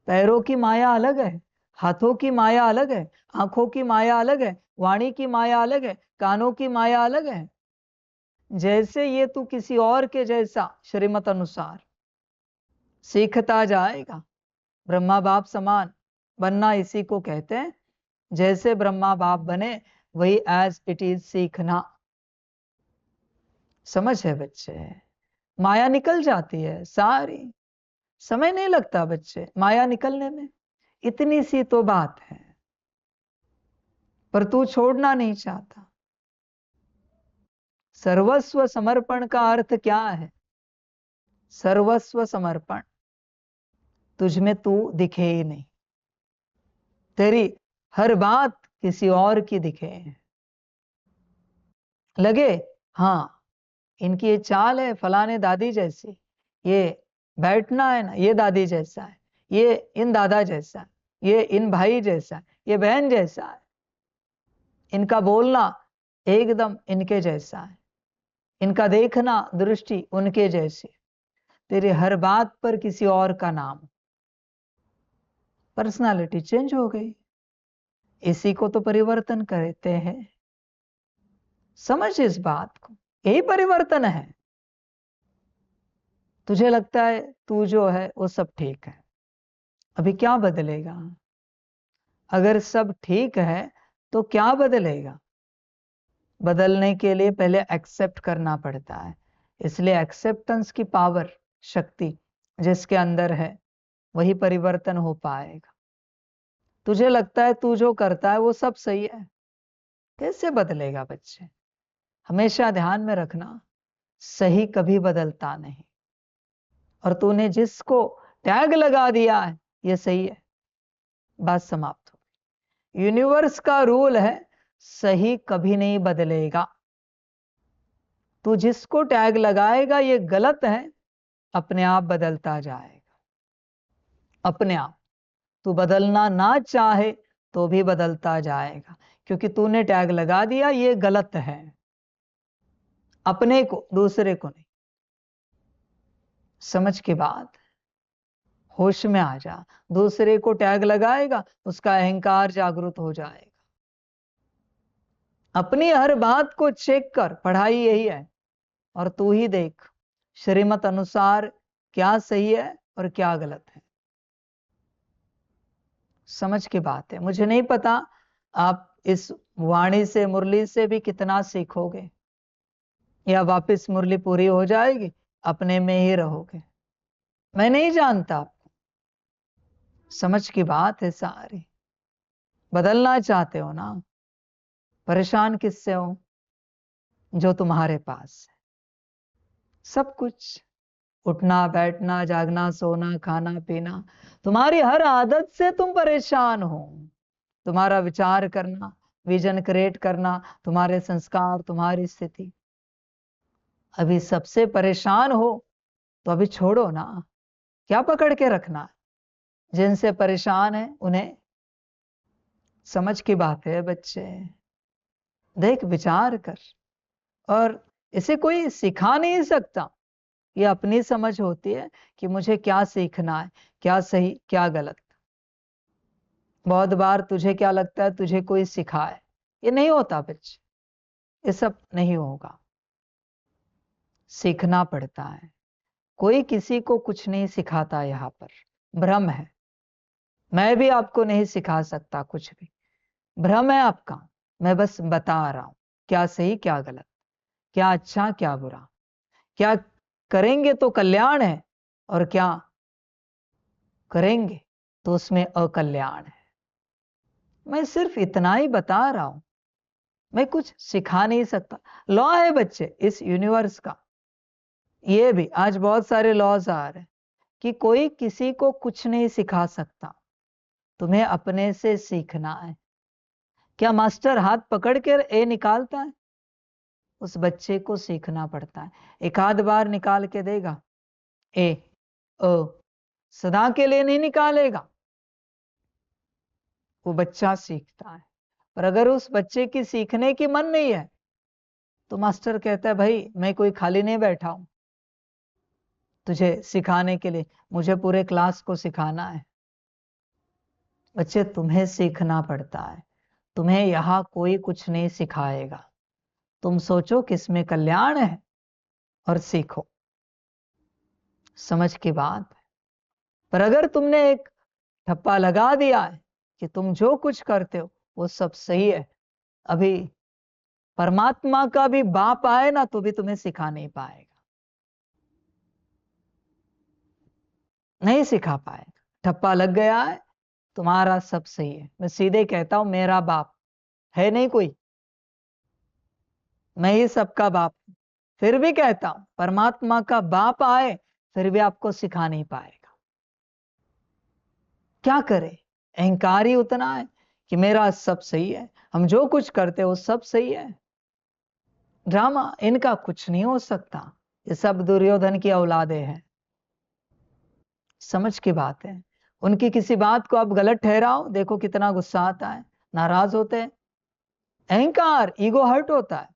पैरों की माया अलग है, हाथों की माया अलग है, आंखों की माया अलग है, वाणी की माया अलग है, कानों की माया अलग है। जैसे ये तू किसी और के जैसा श्रीमत अनुसार सीखता जाएगा, ब्रह्मा बाप समान बनना इसी को कहते हैं। जैसे ब्रह्मा बाप बने वही एज इट इज सीखना। समझ है बच्चे? माया निकल जाती है सारी, समय नहीं लगता बच्चे माया निकलने में, इतनी सी तो बात है। पर तू छोड़ना नहीं चाहता। सर्वस्व समर्पण का अर्थ क्या है? सर्वस्व समर्पण, तुझ में तू दिखे ही नहीं, तेरी हर बात किसी और की दिखे। लगे हाँ इनकी ये चाल है फलाने दादी जैसी, ये बैठना है ना ये दादी जैसा है, ये इन दादा जैसा है, ये इन भाई जैसा है, ये बहन जैसा है, इनका बोलना एकदम इनके जैसा है, इनका देखना दृष्टि उनके जैसी। तेरे हर बात पर किसी और का नाम, पर्सनालिटी चेंज हो गई। इसी को तो परिवर्तन कहते हैं। समझ इस बात को, यही परिवर्तन है। तुझे लगता है तू जो है वो सब ठीक है, अभी क्या बदलेगा? अगर सब ठीक है तो क्या बदलेगा? बदलने के लिए पहले एक्सेप्ट करना पड़ता है। इसलिए एक्सेप्टेंस की पावर, शक्ति जिसके अंदर है वही परिवर्तन हो पाएगा। तुझे लगता है तू जो करता है वो सब सही है, कैसे बदलेगा बच्चे? हमेशा ध्यान में रखना, सही कभी बदलता नहीं। और तूने जिसको टैग लगा दिया है ये सही है, बात समाप्त हो। यूनिवर्स का रूल है सही कभी नहीं बदलेगा। तू जिसको टैग लगाएगा ये गलत है, अपने आप बदलता जाएगा, अपने आप। तू बदलना ना चाहे तो भी बदलता जाएगा, क्योंकि तूने टैग लगा दिया ये गलत है, अपने को, दूसरे को नहीं। समझ की बात, होश में आ जा। दूसरे को टैग लगाएगा, उसका अहंकार जागृत हो जाएगा। अपनी हर बात को चेक कर, पढ़ाई यही है। और तू ही देख श्रीमत अनुसार क्या सही है और क्या गलत है। समझ की बात है। मुझे नहीं पता आप इस वाणी से, मुरली से भी कितना सीखोगे, या वापस मुरली पूरी हो जाएगी, अपने में ही रहोगे, मैं नहीं जानता आपको। समझ की बात है सारी। बदलना चाहते हो ना, परेशान किससे हो? जो तुम्हारे पास है सब कुछ, उठना बैठना, जागना, सोना, खाना पीना, तुम्हारी हर आदत से तुम परेशान हो। तुम्हारा विचार करना, विजन क्रिएट करना, तुम्हारे संस्कार, तुम्हारी स्थिति। अभी सबसे परेशान हो तो अभी छोड़ो ना, क्या पकड़ के रखना? जिनसे परेशान है उन्हें। समझ की बात है बच्चे, देख विचार कर। और इसे कोई सिखा नहीं सकता, ये अपनी समझ होती है कि मुझे क्या सीखना है, क्या सही क्या गलत। बहुत बार तुझे क्या लगता है तुझे कोई सिखाए, ये नहीं होता बच्चे, ये सब नहीं होगा। सीखना पड़ता है। कोई किसी को कुछ नहीं सिखाता, यहां पर भ्रम है। मैं भी आपको नहीं सिखा सकता कुछ भी, भ्रम है आपका। मैं बस बता रहा हूं क्या सही क्या गलत, क्या अच्छा क्या बुरा, क्या करेंगे तो कल्याण है और क्या करेंगे तो उसमें अकल्याण है। मैं सिर्फ इतना ही बता रहा हूं, मैं कुछ सिखा नहीं सकता। लॉ है बच्चे इस यूनिवर्स का। ये भी आज बहुत सारे लॉज आ रहे हैं कि कोई किसी को कुछ नहीं सिखा सकता, तुम्हें अपने से सीखना है। क्या मास्टर हाथ पकड़ कर ए निकालता है? उस बच्चे को सीखना पड़ता है। एक आध बार निकाल के देगा ए ओ, सदा के लिए नहीं निकालेगा। वो बच्चा सीखता है। पर अगर उस बच्चे की सीखने की मन नहीं है तो मास्टर कहता है भाई मैं कोई खाली नहीं बैठा हूं तुझे सिखाने के लिए, मुझे पूरे क्लास को सिखाना है। बच्चे तुम्हें सीखना पड़ता है, तुम्हें यहां कोई कुछ नहीं सिखाएगा। तुम सोचो किसमें कल्याण है और सीखो। समझ की बात है। पर अगर तुमने एक ठप्पा लगा दिया है कि तुम जो कुछ करते हो वो सब सही है, अभी परमात्मा का भी बाप आए ना तो भी तुम्हें सिखा नहीं पाएगा, नहीं सिखा पाएगा। ठप्पा लग गया है, तुम्हारा सब सही है। मैं सीधे कहता हूं मेरा बाप है नहीं कोई, मैं ही सबका बाप हूं। फिर भी कहता हूं परमात्मा का बाप आए फिर भी आपको सिखा नहीं पाएगा। क्या करे? अहंकार ही उतना है कि मेरा सब सही है, हम जो कुछ करते हो सब सही है। ड्रामा इनका कुछ नहीं हो सकता, ये सब दुर्योधन की औलादे हैं। समझ की बात है। उनकी किसी बात को आप गलत ठहराओ, देखो कितना गुस्सा आता है, नाराज होते हैं। अहंकार, ईगो हर्ट होता है।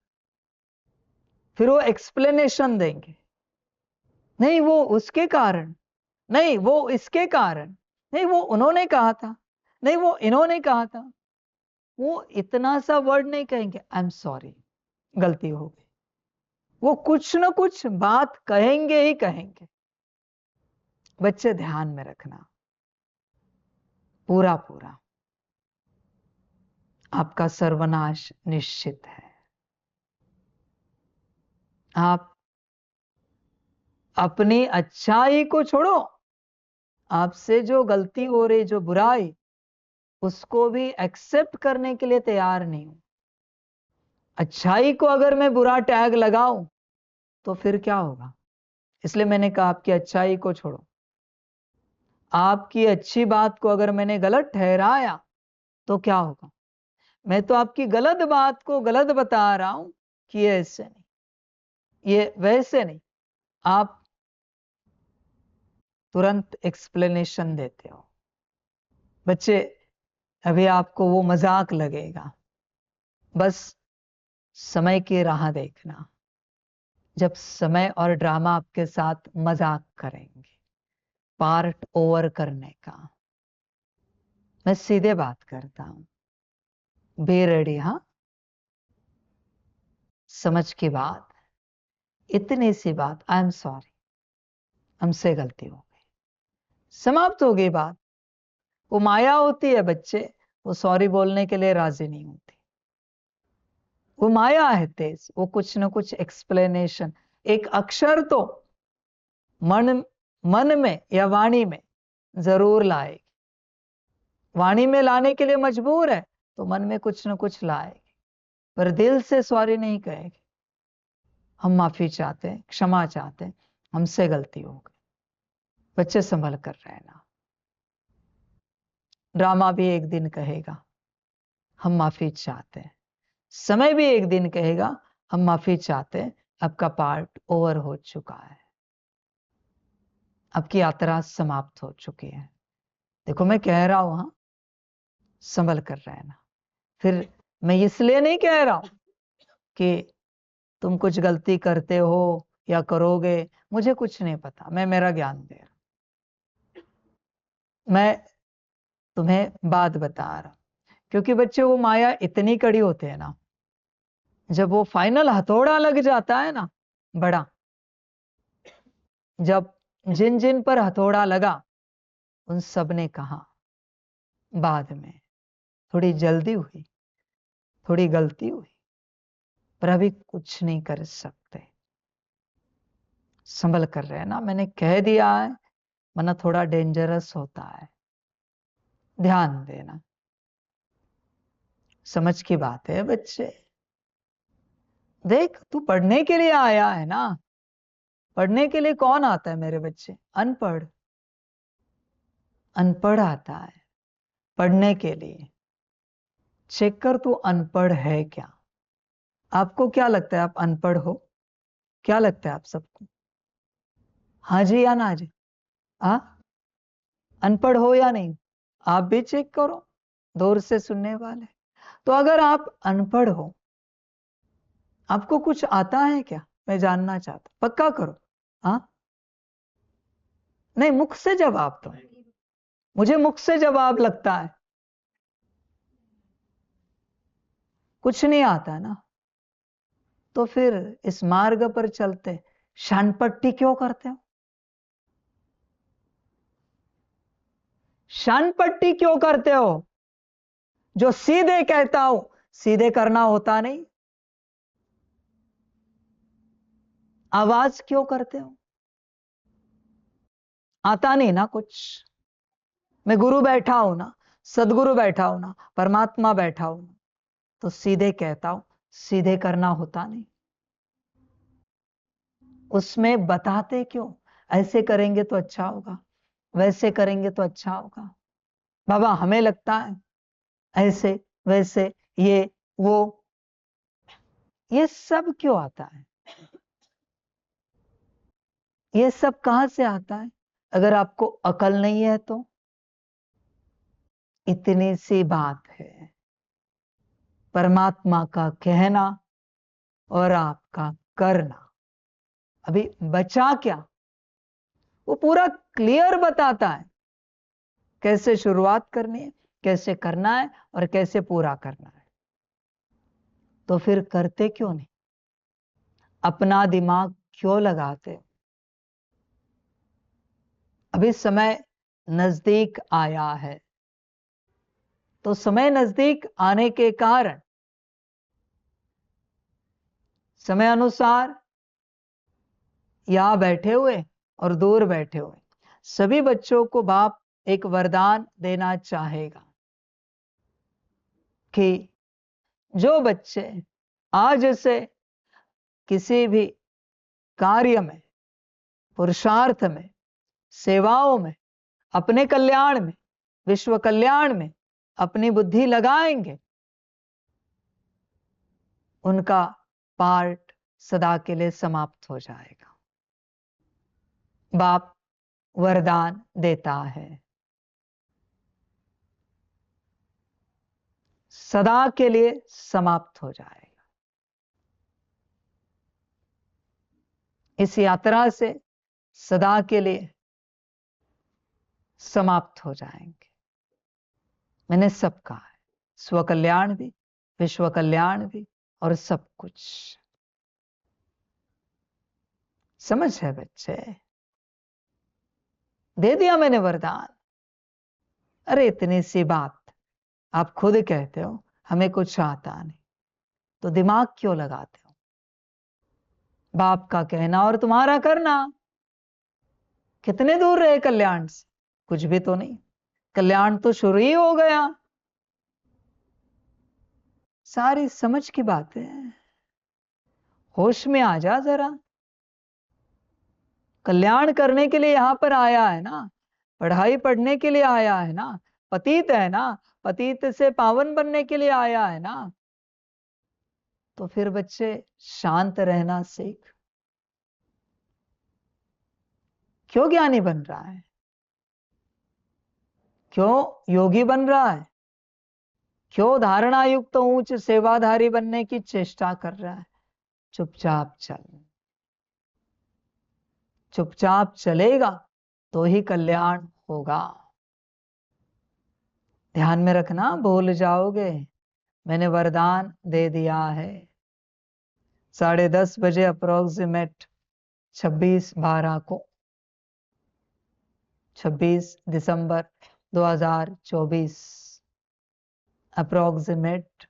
फिर वो एक्सप्लेनेशन देंगे, नहीं वो उसके कारण, नहीं वो इसके कारण, नहीं वो उन्होंने कहा था, नहीं वो इन्होंने कहा था। वो इतना सा वर्ड नहीं कहेंगे आई एम सॉरी गलती हो गई। वो कुछ ना कुछ बात कहेंगे ही कहेंगे। बच्चे ध्यान में रखना, पूरा पूरा आपका सर्वनाश निश्चित है। आप अपनी अच्छाई को छोड़ो, आपसे जो गलती हो रही, जो बुराई, उसको भी एक्सेप्ट करने के लिए तैयार नहीं हूं। अच्छाई को अगर मैं बुरा टैग लगाऊं तो फिर क्या होगा? इसलिए मैंने कहा आपकी अच्छाई को छोड़ो। आपकी अच्छी बात को अगर मैंने गलत ठहराया तो क्या होगा? मैं तो आपकी गलत बात को गलत बता रहा हूं कि ये ऐसे नहीं, ये वैसे नहीं आप तुरंत एक्सप्लेनेशन देते हो। बच्चे अभी आपको वो मजाक लगेगा, बस समय की राह देखना, जब समय और ड्रामा आपके साथ मजाक करेंगे पार्ट ओवर करने का। मैं सीधे बात करता हूं, बी रेडी। हाँ, समझ की बात, इतनी सी बात, आई एम सॉरी, हमसे गलती हो गई, समाप्त हो गई बात। वो माया होती है बच्चे, वो सॉरी बोलने के लिए राजी नहीं होती। वो माया है तेज, वो कुछ ना कुछ एक्सप्लेनेशन, एक अक्षर तो मन में या वाणी में जरूर लाएगी। वाणी में लाने के लिए मजबूर है तो मन में कुछ ना कुछ लाएगी, पर दिल से सॉरी नहीं कहेगी। हम माफी चाहते हैं, क्षमा चाहते हैं, हमसे गलती हो गई। बच्चे संभल कर रहना। ड्रामा भी एक दिन कहेगा हम माफी चाहते हैं, समय भी एक दिन कहेगा हम माफी चाहते हैं, आपका पार्ट ओवर हो चुका है, आपकी यात्रा समाप्त हो चुकी है। देखो मैं कह रहा हूं, हाँ, संभल कर रहना। फिर मैं इसलिए नहीं कह रहा हूं कि तुम कुछ गलती करते हो या करोगे, मुझे कुछ नहीं पता, मैं मेरा ज्ञान दे रहा हूं, मैं तुम्हें बात बता रहा हूं। क्योंकि बच्चे वो माया इतनी कड़ी होते हैं ना, जब वो फाइनल हथौड़ा लग जाता है ना बड़ा, जब जिन जिन पर हथौड़ा लगा उन सब ने कहा बाद में थोड़ी जल्दी हुई, थोड़ी गलती हुई, पर अभी कुछ नहीं कर सकते, संभल कर रहना। मैंने कह दिया है, वरना थोड़ा डेंजरस होता है, ध्यान देना। समझ की बात है बच्चे। देख तू पढ़ने के लिए आया है ना, पढ़ने के लिए कौन आता है मेरे बच्चे? अनपढ़। अनपढ़ आता है पढ़ने के लिए। चेक कर तू अनपढ़ है क्या? आपको क्या लगता है आप अनपढ़ हो? क्या लगता है आप सबको? हाँ जी या ना जी? हाँ, अनपढ़ हो या नहीं? आप भी चेक करो, दूर से सुनने वाले। तो अगर आप अनपढ़ हो, आपको कुछ आता है क्या? मैं जानना चाहता, पक्का करो। हाँ, नहीं, मुख से जवाब दो। मुझे मुख से जवाब लगता है कुछ नहीं आता ना, तो फिर इस मार्ग पर चलते शानपट्टी क्यों करते हो? शानपट्टी क्यों करते हो? जो सीधे कहता हूं सीधे करना होता नहीं। आवाज क्यों करते हो? आता नहीं ना कुछ। मैं गुरु बैठा हूं ना, सदगुरु बैठा हूं ना, परमात्मा बैठा हूं ना, तो सीधे कहता हूं, सीधे करना होता नहीं। उसमें बताते क्यों? ऐसे करेंगे तो अच्छा होगा, वैसे करेंगे तो अच्छा होगा। बाबा हमें लगता है ऐसे वैसे ये वो, ये सब क्यों आता है? ये सब कहां से आता है? अगर आपको अकल नहीं है तो इतनी सी बात है, परमात्मा का कहना और आपका करना। अभी बचा क्या? वो पूरा क्लियर बताता है कैसे शुरुआत करनी है, कैसे करना है और कैसे पूरा करना है। तो फिर करते क्यों नहीं? अपना दिमाग क्यों लगाते? अभी समय नजदीक आया है, तो समय नजदीक आने के कारण समय अनुसार यहां बैठे हुए और दूर बैठे हुए सभी बच्चों को बाप एक वरदान देना चाहेगा कि जो बच्चे आज से किसी भी कार्य में, पुरुषार्थ में, सेवाओं में, अपने कल्याण में, विश्व कल्याण में अपनी बुद्धि लगाएंगे, उनका पार्ट सदा के लिए समाप्त हो जाएगा। बाप वरदान देता है, सदा के लिए समाप्त हो जाएगा। इस यात्रा से सदा के लिए समाप्त हो जाएंगे। मैंने सब कहा है, स्व कल्याण भी, विश्व कल्याण भी और सब कुछ। समझ है बच्चे? दे दिया मैंने वरदान। अरे इतनी सी बात, आप खुद कहते हो हमें कुछ आता नहीं, तो दिमाग क्यों लगाते हो? बाप का कहना और तुम्हारा करना, कितने दूर रहे कल्याण से? कुछ भी तो नहीं, कल्याण तो शुरू ही हो गया। सारी समझ की बात है, होश में आ जा जरा। कल्याण करने के लिए यहां पर आया है ना, पढ़ाई पढ़ने के लिए आया है ना, पतित है ना, पतित से पावन बनने के लिए आया है ना। तो फिर बच्चे शांत रहना सीख। क्यों ज्ञानी बन रहा है? क्यों योगी बन रहा है? क्यों धारणा युक्त ऊंच सेवाधारी बनने की चेष्टा कर रहा है? चुपचाप चल। चुपचाप चलेगा तो ही कल्याण होगा। ध्यान में रखना, भूल जाओगे। मैंने वरदान दे दिया है। 10:30 बजे अप्रोक्सीमेट 26/12 को, 26 दिसंबर 2024 अप्रोक्सीमेट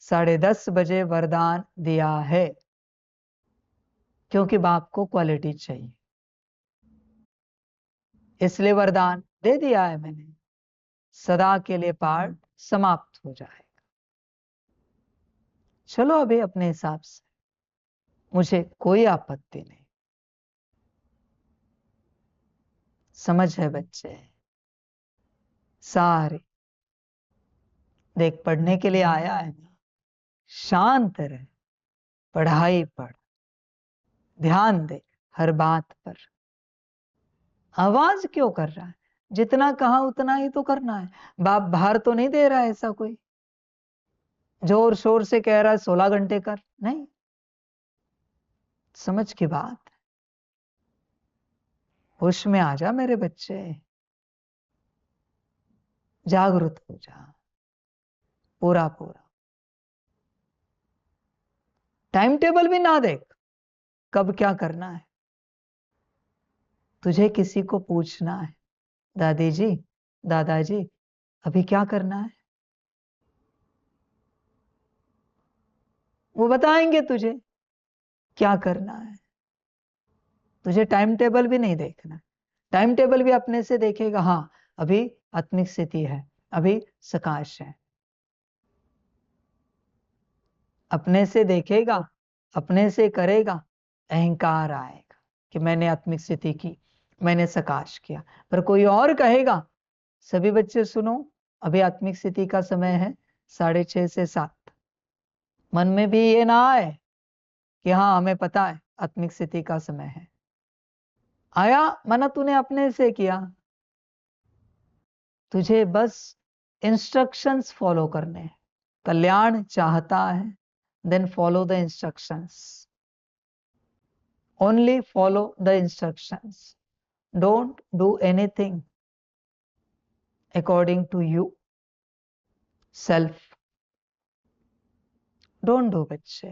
10:30 बजे वरदान दिया है, क्योंकि बाप को क्वालिटी चाहिए, इसलिए वरदान दे दिया है मैंने। सदा के लिए पाठ समाप्त हो जाएगा। चलो अभी अपने हिसाब से, मुझे कोई आपत्ति नहीं। समझ है बच्चे? सारे देख, पढ़ने के लिए आया है ना, शांत रहे, पढ़ाई पढ़, ध्यान दे हर बात पर। आवाज क्यों कर रहा है? जितना कहा उतना ही तो करना है। बाप बाहर तो नहीं दे रहा है ऐसा कोई, जोर शोर से कह रहा है 16 घंटे कर, नहीं। समझ की बात, होश में आ जा मेरे बच्चे, जागृत हो जा पूरा पूरा। टाइम टेबल भी ना देख, कब क्या करना है। तुझे किसी को पूछना है, दादी जी, दादाजी अभी क्या करना है, वो बताएंगे तुझे क्या करना है। तुझे टाइम टेबल भी नहीं देखना। टाइम टेबल भी अपने से देखेगा, हाँ अभी आत्मिक स्थिति है, अभी सकाश है। अपने से देखेगा, अपने से करेगा, अहंकार आएगा कि मैंने आत्मिक स्थिति की, मैंने सकाश किया। पर कोई और कहेगा, सभी बच्चे सुनो, अभी आत्मिक स्थिति का समय है 6:30 से 7। मन में भी ये ना आए कि हाँ हमें पता है आत्मिक स्थिति का समय है। आया मना तूने अपने से किया, तुझे बस इंस्ट्रक्शंस फॉलो करने हैं। कल्याण चाहता है, then follow the instructions. Only follow the instructions, don't do anything according to you self. Don't do बच्चे,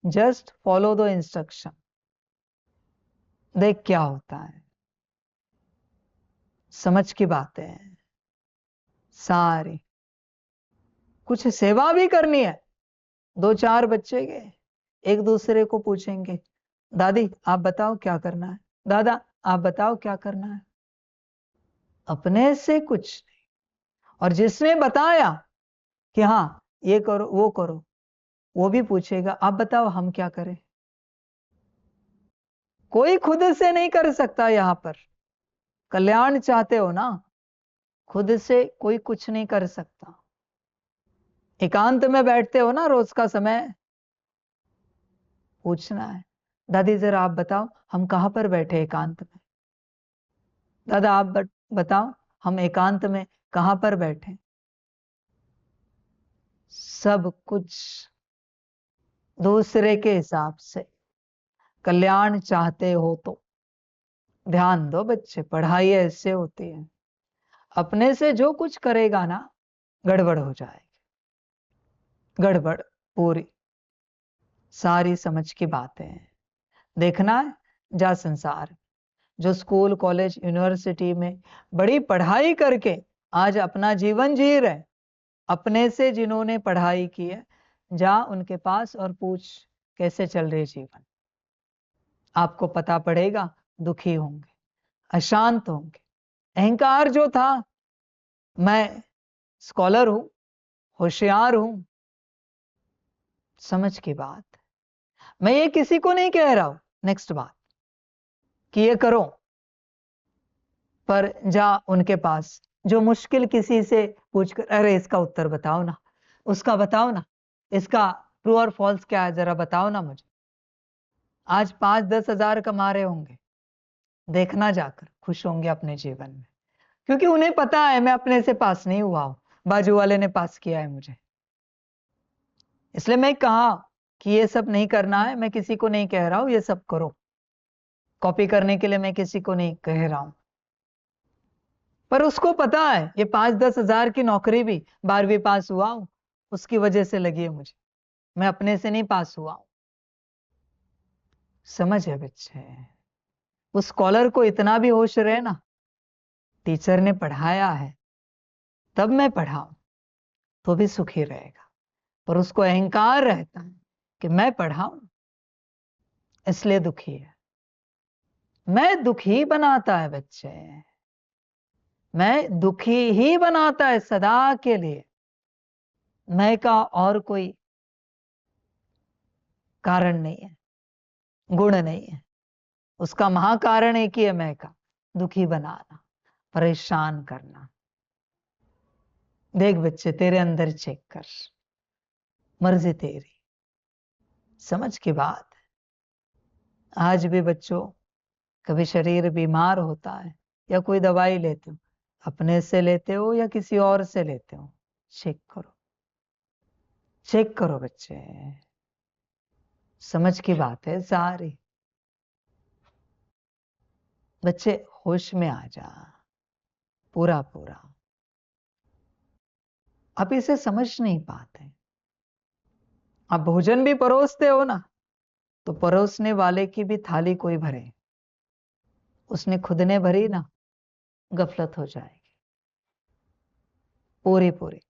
just follow the instruction। देख क्या होता है। समझ की बातें हैं सारी। कुछ सेवा भी करनी है, 2-4 बच्चे के एक दूसरे को पूछेंगे, दादी आप बताओ क्या करना है, दादा आप बताओ क्या करना है। अपने से कुछ नहीं। और जिसने बताया कि हाँ ये करो वो करो, वो भी पूछेगा आप बताओ हम क्या करें। कोई खुद से नहीं कर सकता। यहां पर कल्याण चाहते हो ना, खुद से कोई कुछ नहीं कर सकता। एकांत में बैठते हो ना रोज का समय, पूछना है, दादी जरा आप बताओ हम कहाँ पर बैठे एकांत में, दादा आप बताओ हम एकांत में कहाँ पर बैठे। सब कुछ दूसरे के हिसाब से कल्याण चाहते हो तो ध्यान दो बच्चे, पढ़ाई ऐसे होती है, अपने से जो कुछ करेगा ना गड़बड़ हो जाएगी, गड़बड़ पूरी, सारी समझ की बातें हैं। देखना है जा संसार, जो स्कूल कॉलेज यूनिवर्सिटी में बड़ी पढ़ाई करके आज अपना जीवन जी रहे, अपने से जिन्होंने पढ़ाई की है जा उनके पास और पूछ कैसे चल रहे जीवन, आपको पता पड़ेगा दुखी होंगे, अशांत होंगे। अहंकार जो था मैं स्कॉलर हूं, होशियार हूं, समझ की बात, मैं ये किसी को नहीं कह रहा हूं नेक्स्ट बात कि ये करो, पर जा उनके पास जो मुश्किल किसी से पूछकर अरे इसका उत्तर बताओ ना, उसका बताओ ना, इसका ट्रू और फॉल्स क्या है जरा बताओ ना मुझे। आज 5-10 हजार कमा रहे होंगे, देखना जाकर खुश होंगे अपने जीवन में, क्योंकि उन्हें पता है मैं अपने से पास नहीं हुआ हूं, बाजू वाले ने पास किया है मुझे। इसलिए मैं कहा कि ये सब नहीं करना है, मैं किसी को नहीं कह रहा हूं ये सब करो, कॉपी करने के लिए मैं किसी को नहीं कह रहा हूं, पर उसको पता है ये 5-10 हजार की नौकरी भी 12वीं पास हुआ हूं उसकी वजह से लगी है मुझे, मैं अपने से नहीं पास हुआ हूं। समझ है बच्चे, उस स्कॉलर को इतना भी होश रहे ना, टीचर ने पढ़ाया है तब मैं पढ़ाऊं तो भी सुखी रहेगा, पर उसको अहंकार रहता है कि मैं पढ़ाऊं इसलिए दुखी है। मैं दुखी बनाता है बच्चे, मैं दुखी ही बनाता है सदा के लिए, मैं का और कोई कारण नहीं है, गुण नहीं है, उसका महाकारण एक ही है, मैं का दुखी बनाना, परेशान करना। देख बच्चे तेरे अंदर चेक कर, मर्जी तेरी, समझ की बात है। आज भी बच्चों कभी शरीर बीमार होता है या कोई दवाई लेते हो, अपने से लेते हो या किसी और से लेते हो, चेक करो, चेक करो बच्चे, समझ की बात है सारी। बच्चे होश में आ जा पूरा पूरा, आप इसे समझ नहीं पाते। आप भोजन भी परोसते हो ना, तो परोसने वाले की भी थाली कोई भरे, उसने खुद ने भरी ना, गफलत हो जाएगी पूरी पूरी।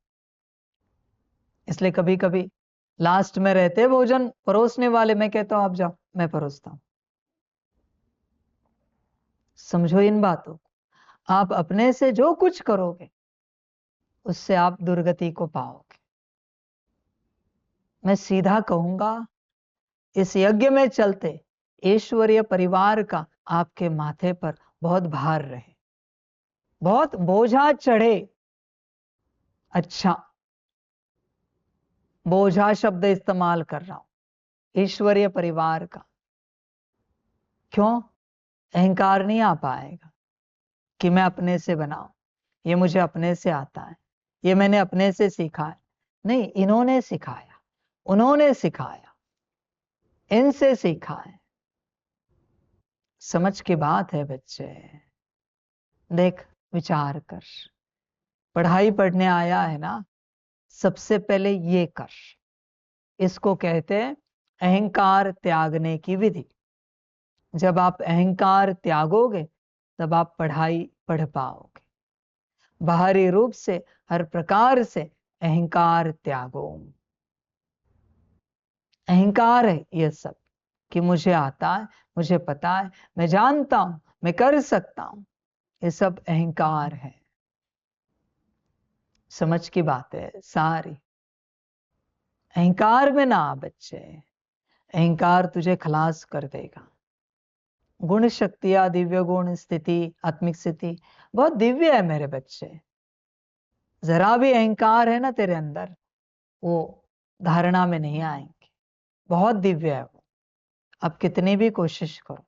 इसलिए कभी कभी लास्ट में रहते भोजन परोसने वाले, मैं कहता हूं आप जाओ मैं परोसता हूं। समझो इन बातों को, आप अपने से जो कुछ करोगे उससे आप दुर्गति को पाओगे। मैं सीधा कहूंगा इस यज्ञ में चलते ईश्वरीय परिवार का आपके माथे पर बहुत भार रहे, बहुत बोझा चढ़े। अच्छा, बोझा शब्द इस्तेमाल कर रहा हूं, ईश्वरीय परिवार का। क्यों? अहंकार नहीं आ पाएगा कि मैं अपने से बनाऊं, ये मुझे अपने से आता है, ये मैंने अपने से सीखा है। नहीं, इन्होंने सिखाया, उन्होंने सिखाया, इनसे सीखा है। समझ की बात है बच्चे। देख विचार कर, पढ़ाई पढ़ने आया है ना, सबसे पहले ये कर, इसको कहते हैं अहंकार त्यागने की विधि। जब आप अहंकार त्यागोगे तब आप पढ़ाई पढ़ पाओगे। बाहरी रूप से हर प्रकार से अहंकार त्यागो। अहंकार है ये सब कि मुझे आता है, मुझे पता है, मैं जानता हूं, मैं कर सकता हूं, ये सब अहंकार है। समझ की बात है सारी। अहंकार में ना आ बच्चे, अहंकार तुझे खलास कर देगा। गुण शक्तियां, दिव्य गुण स्थिति, आत्मिक स्थिति बहुत दिव्य है मेरे बच्चे। जरा भी अहंकार है ना तेरे अंदर, वो धारणा में नहीं आएंगे, बहुत दिव्य है वो। आप कितनी भी कोशिश करो,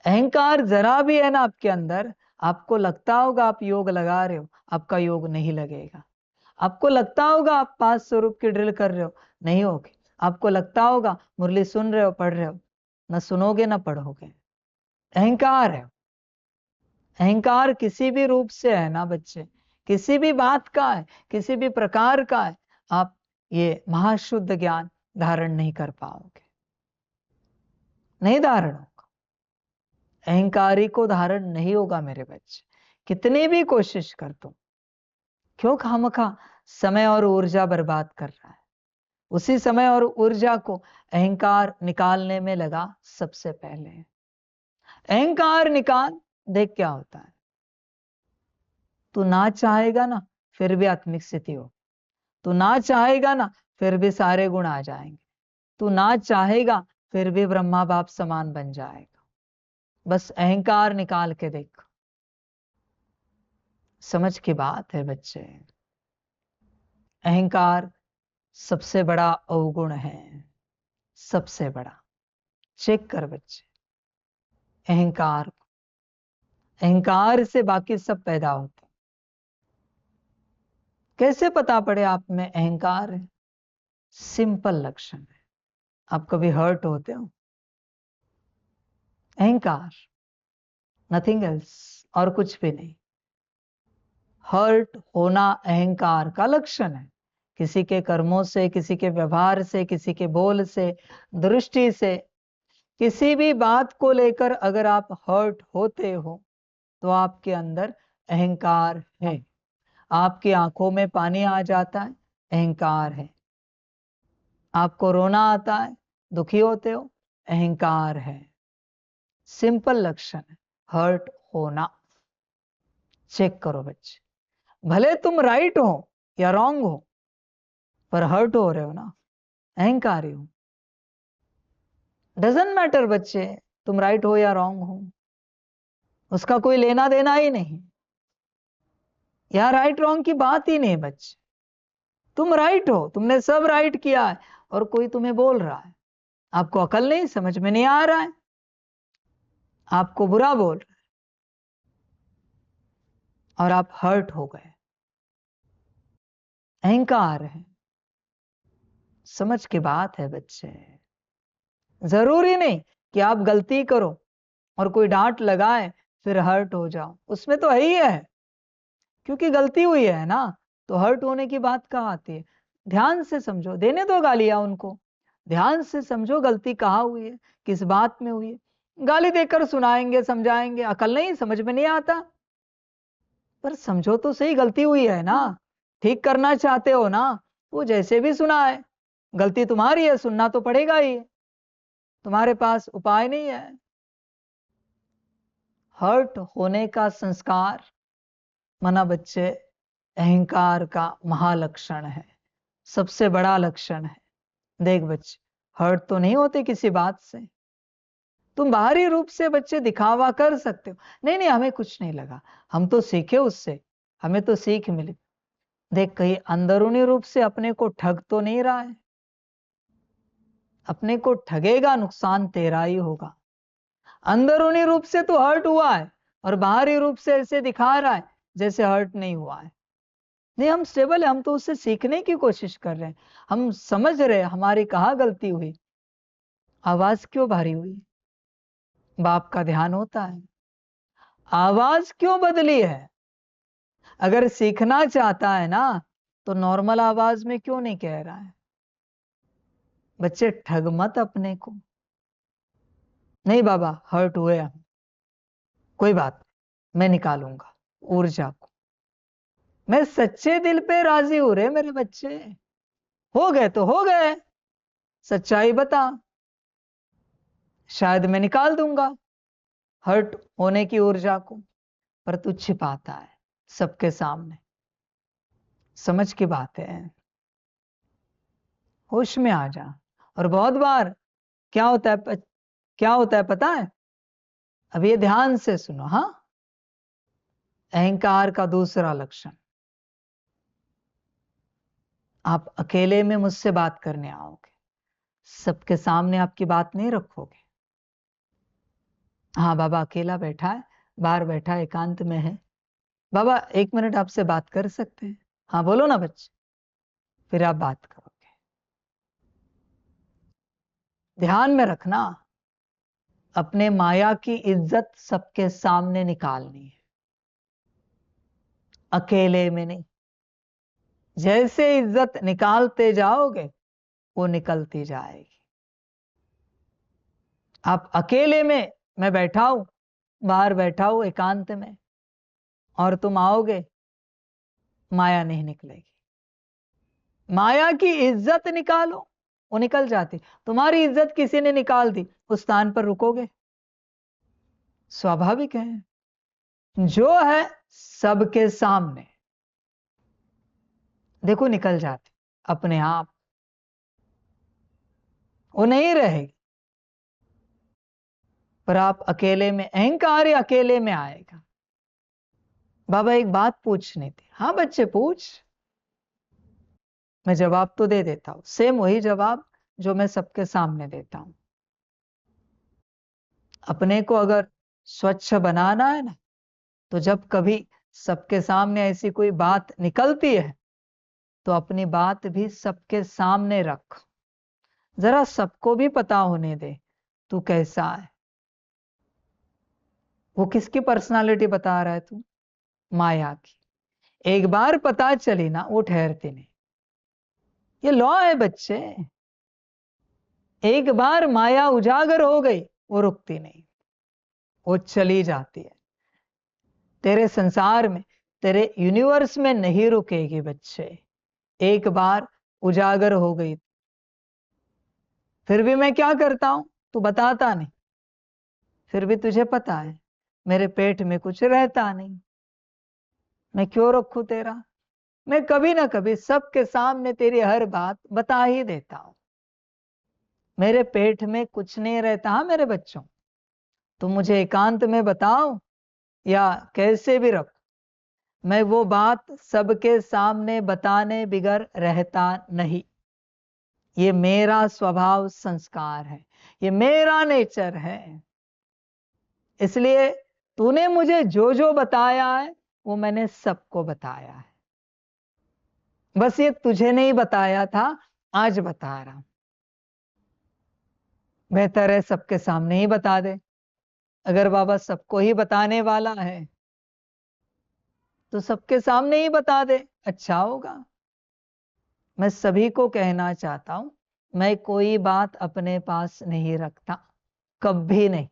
अहंकार जरा भी है ना आपके अंदर, आपको लगता होगा आप योग लगा रहे हो, आपका योग नहीं लगेगा। आपको लगता होगा आप 5 स्वरूप की ड्रिल कर रहे हो, नहीं होगी। आपको लगता होगा मुरली सुन रहे हो, पढ़ रहे हो, ना सुनोगे ना पढ़ोगे। अहंकार है। अहंकार किसी भी रूप से है ना बच्चे, किसी भी बात का है, किसी भी प्रकार का है, आप ये महाशुद्ध ज्ञान धारण नहीं कर पाओगे, नहीं धारण होगा। अहंकारी को धारण नहीं होगा मेरे बच्चे, कितनी भी कोशिश कर तुम। क्यों खामखा समय और ऊर्जा बर्बाद कर रहा है? उसी समय और ऊर्जा को अहंकार निकालने में लगा सबसे पहले। अहंकार निकाल, देख क्या होता है। तू ना चाहेगा ना फिर भी आत्मिक स्थिति हो, तू ना चाहेगा ना फिर भी सारे गुण आ जाएंगे, तू ना चाहेगा फिर भी ब्रह्मा बाप समान बन जाएगा। बस अहंकार निकाल के देख। समझ की बात है बच्चे, अहंकार सबसे बड़ा अवगुण है, सबसे बड़ा। चेक कर बच्चे, अहंकार, अहंकार से बाकी सब पैदा होते। कैसे पता पड़े आप में अहंकार है? सिंपल लक्षण है। आप कभी हर्ट होते हो? अहंकार, नथिंग एल्स, और कुछ भी नहीं। हर्ट होना अहंकार का लक्षण है। किसी के कर्मों से, किसी के व्यवहार से, किसी के बोल से, दृष्टि से, किसी भी बात को लेकर अगर आप हर्ट होते हो तो आपके अंदर अहंकार है। आपकी आंखों में पानी आ जाता है, अहंकार है। आपको रोना आता है, दुखी होते हो, अहंकार है। सिंपल लक्षण है हर्ट होना। चेक करो बच्चे, भले तुम राइट हो या रॉन्ग हो, पर हर्ट हो रहे हो ना, अहंकारी हो। डजंट मैटर बच्चे, तुम राइट हो या रॉन्ग हो, उसका कोई लेना देना ही नहीं। यह राइट रॉन्ग की बात ही नहीं बच्चे। तुम राइट हो, तुमने सब राइट किया है, और कोई तुम्हें बोल रहा है, आपको अकल नहीं, समझ में नहीं आ रहा है, आपको बुरा बोल रहा है, और आप हर्ट हो गए। अहंकार है। समझ की बात है बच्चे। जरूरी नहीं कि आप गलती करो और कोई डांट लगाए फिर हर्ट हो जाओ, उसमें तो है ही है, क्योंकि गलती हुई है ना, तो हर्ट होने की बात कहाँ आती है? ध्यान से समझो, देने दो गालियां उनको, ध्यान से समझो गलती कहाँ हुई है, किस बात में हुई है। गाली देकर सुनाएंगे, समझाएंगे, अकल नहीं, समझ में नहीं आता। पर समझो तो सही, गलती हुई है ना, ठीक करना चाहते हो ना, वो जैसे भी सुनाए, गलती तुम्हारी है, सुनना तो पड़ेगा ही, तुम्हारे पास उपाय नहीं है। हर्ट होने का संस्कार मना बच्चे अहंकार का महालक्षण है, सबसे बड़ा लक्षण है। देख बच्चे, हर्ट तो नहीं होते किसी बात से। तुम बाहरी रूप से बच्चे दिखावा कर सकते हो, नहीं नहीं हमें कुछ नहीं लगा, हम तो सीखे उससे, हमें तो सीख मिली। देख, कहीं अंदरूनी रूप से अपने को ठग तो नहीं रहा है? अपने को ठगेगा, नुकसान तेरा ही होगा। अंदरूनी रूप से तो हर्ट हुआ है, और बाहरी रूप से ऐसे दिखा रहा है जैसे हर्ट नहीं हुआ है। नहीं, हम स्टेबल है, हम तो उससे सीखने की कोशिश कर रहे हैं, हम समझ रहे हैं हमारी कहाँ गलती हुई। आवाज क्यों भारी हुई? बाप का ध्यान होता है। आवाज क्यों बदली है? अगर सीखना चाहता है ना, तो नॉर्मल आवाज में क्यों नहीं कह रहा है? बच्चे, ठग मत अपने को। नहीं बाबा, हर्ट हुए हम, कोई बात नहीं, मैं निकालूंगा ऊर्जा को, मैं सच्चे दिल पे राजी हूं रे मेरे बच्चे। हो गए तो हो गए, सच्चाई बता, शायद मैं निकाल दूंगा हर्ट होने की ऊर्जा को, पर तू छिपाता है सबके सामने। समझ की बात है, होश में आ जा। और बहुत बार क्या होता है, क्या होता है पता है? अब ये ध्यान से सुनो। हाँ, अहंकार का दूसरा लक्षण, आप अकेले में मुझसे बात करने आओगे सबके सामने आपकी बात नहीं रखोगे। हाँ बाबा अकेला बैठा है, बाहर बैठा है, एकांत में है, बाबा 1 मिनट आपसे बात कर सकते हैं? हाँ बोलो ना बच्चे, फिर आप बात करोगे। ध्यान में रखना, अपने माया की इज्जत सबके सामने निकालनी है, अकेले में नहीं। जैसे इज्जत निकालते जाओगे वो निकलती जाएगी। आप अकेले में, मैं बैठा हूं, बाहर बैठा हूं एकांत में, और तुम आओगे, माया नहीं निकलेगी। माया की इज्जत निकालो, वो निकल जाती। तुम्हारी इज्जत किसी ने निकाल दी, उस स्थान पर रुकोगे? स्वाभाविक है। जो है सबके सामने, देखो निकल जाती अपने आप, वो नहीं रहेगी। पर आप अकेले में, अहंकार ही अकेले में आएगा। बाबा एक बात पूछनी थी। हाँ बच्चे पूछ, मैं जवाब तो दे देता हूं, सेम वही जवाब जो मैं सबके सामने देता हूं। अपने को अगर स्वच्छ बनाना है ना, तो जब कभी सबके सामने ऐसी कोई बात निकलती है, तो अपनी बात भी सबके सामने रख, जरा सबको भी पता होने दे तू कैसा है। वो किसकी पर्सनालिटी बता रहा है तू? माया की। एक बार पता चली ना, वो ठहरती नहीं। ये लॉ है बच्चे, एक बार माया उजागर हो गई वो रुकती नहीं, वो चली जाती है। तेरे संसार में, तेरे यूनिवर्स में नहीं रुकेगी बच्चे। एक बार उजागर हो गई, फिर भी मैं क्या करता हूं, तू बताता नहीं, फिर भी तुझे पता है मेरे पेट में कुछ रहता नहीं, मैं क्यों रखूं तेरा? मैं कभी ना कभी सबके सामने तेरी हर बात बता ही देता हूं। मेरे पेट में कुछ नहीं रहता। हाँ मेरे बच्चों, तुम मुझे एकांत में बताओ या कैसे भी रख, मैं वो बात सबके सामने बताने बिगर रहता नहीं। ये मेरा स्वभाव संस्कार है, ये मेरा नेचर है। इसलिए तूने मुझे जो जो बताया है वो मैंने सबको बताया है। बस ये तुझे नहीं बताया था, आज बता रहा हूं। बेहतर है सबके सामने ही बता दे। अगर बाबा सबको ही बताने वाला है तो सबके सामने ही बता दे, अच्छा होगा। मैं सभी को कहना चाहता हूं, मैं कोई बात अपने पास नहीं रखता, कभी नहीं।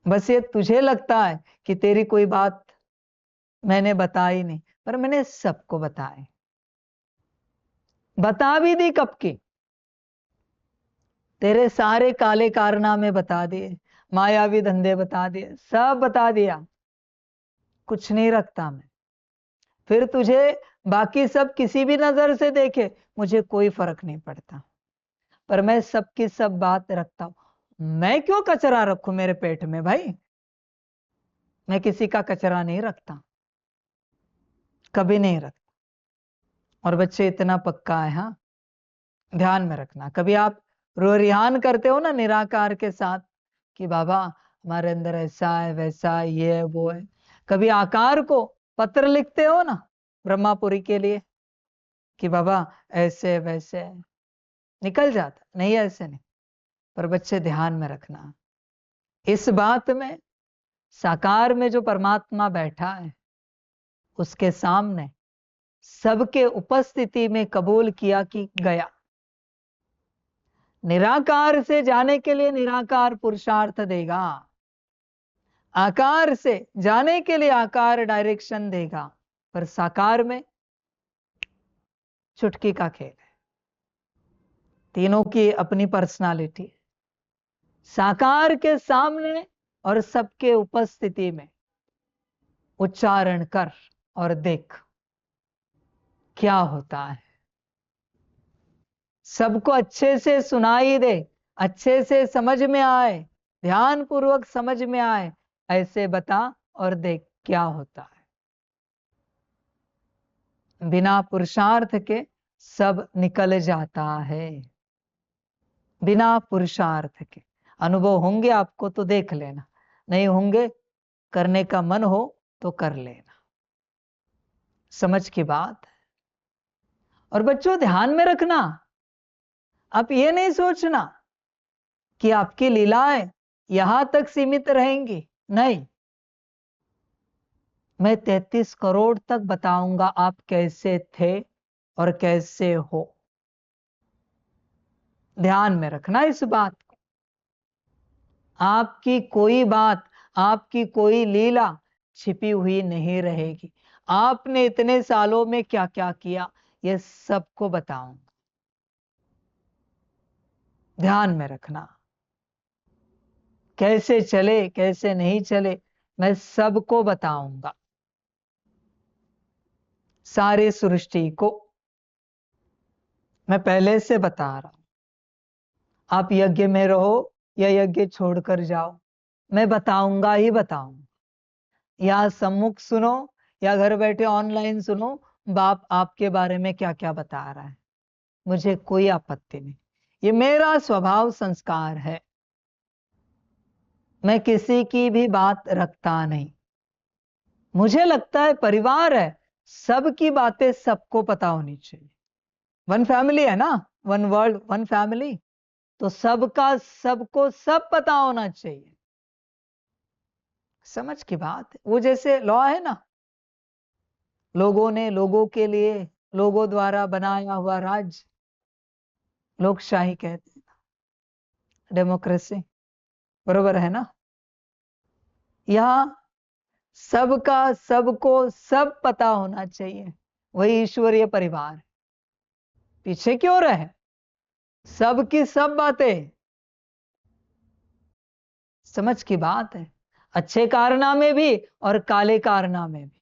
बस ये तुझे लगता है कि तेरी कोई बात मैंने बताई नहीं, पर मैंने सबको बताए, बता भी दी कब की। तेरे सारे काले कारनामे बता दिए, मायावी धंधे बता दिए, सब बता दिया, कुछ नहीं रखता मैं। फिर तुझे बाकी सब किसी भी नजर से देखे, मुझे कोई फर्क नहीं पड़ता, पर मैं सबकी सब बात रखता हूं। मैं क्यों कचरा रखूं मेरे पेट में भाई? मैं किसी का कचरा नहीं रखता, कभी नहीं रखता। और बच्चे इतना पक्का है, हाँ ध्यान में रखना। कभी आप रोरिहान करते हो ना निराकार के साथ कि बाबा हमारे अंदर ऐसा है, वैसा है, ये है, वो है। कभी आकार को पत्र लिखते हो ना ब्रह्मापुरी के लिए कि बाबा ऐसे वैसे है, निकल जाता नहीं, ऐसे नहीं। पर बच्चे ध्यान में रखना, इस बात में साकार में जो परमात्मा बैठा है उसके सामने सबके उपस्थिति में कबूल किया कि गया। निराकार से जाने के लिए निराकार पुरुषार्थ देगा, आकार से जाने के लिए आकार डायरेक्शन देगा, पर साकार में चुटकी का खेल है। तीनों की अपनी पर्सनालिटी, साकार के सामने और सबके उपस्थिति में उच्चारण कर और देख क्या होता है। सबको अच्छे से सुनाई दे, अच्छे से समझ में आए, ध्यान पूर्वक समझ में आए, ऐसे बता और देख क्या होता है। बिना पुरुषार्थ के सब निकल जाता है। बिना पुरुषार्थ के। अनुभव होंगे आपको तो देख लेना, नहीं होंगे करने का मन हो तो कर लेना। समझ की बात है। और बच्चों ध्यान में रखना, आप ये नहीं सोचना कि आपकी लीलाएं यहां तक सीमित रहेंगी, नहीं। मैं 33 करोड़ तक बताऊंगा आप कैसे थे और कैसे हो। ध्यान में रखना इस बात को। आपकी कोई बात, आपकी कोई लीला छिपी हुई नहीं रहेगी। आपने इतने सालों में क्या क्या किया, ये सबको बताऊंगा। ध्यान में रखना, कैसे चले कैसे नहीं चले मैं सबको बताऊंगा। सारी सृष्टि को मैं पहले से बता रहा हूं। आप यज्ञ में रहो या यज्ञ छोड़कर जाओ, मैं बताऊंगा ही बताऊंगा। या सम्मुख सुनो या घर बैठे ऑनलाइन सुनो, बाप आपके बारे में क्या क्या बता रहा है, मुझे कोई आपत्ति नहीं। ये मेरा स्वभाव संस्कार है, मैं किसी की भी बात रखता नहीं। मुझे लगता है परिवार है, सबकी बातें सबको पता होनी चाहिए। वन फैमिली है ना, वन वर्ल्ड वन फैमिली, तो सबका सबको सब पता होना चाहिए। समझ की बात है। वो जैसे लॉ है ना, लोगों ने लोगों के लिए, लोगों द्वारा बनाया हुआ राज्य, लोकशाही कहते हैं, डेमोक्रेसी, बरोबर है ना। यहां सबका सबको सब पता होना चाहिए, वही ईश्वरीय परिवार है। पीछे क्यों रहे, सबकी सब बातें। समझ की बात है। अच्छे कारनामे भी और काले कारनामे भी,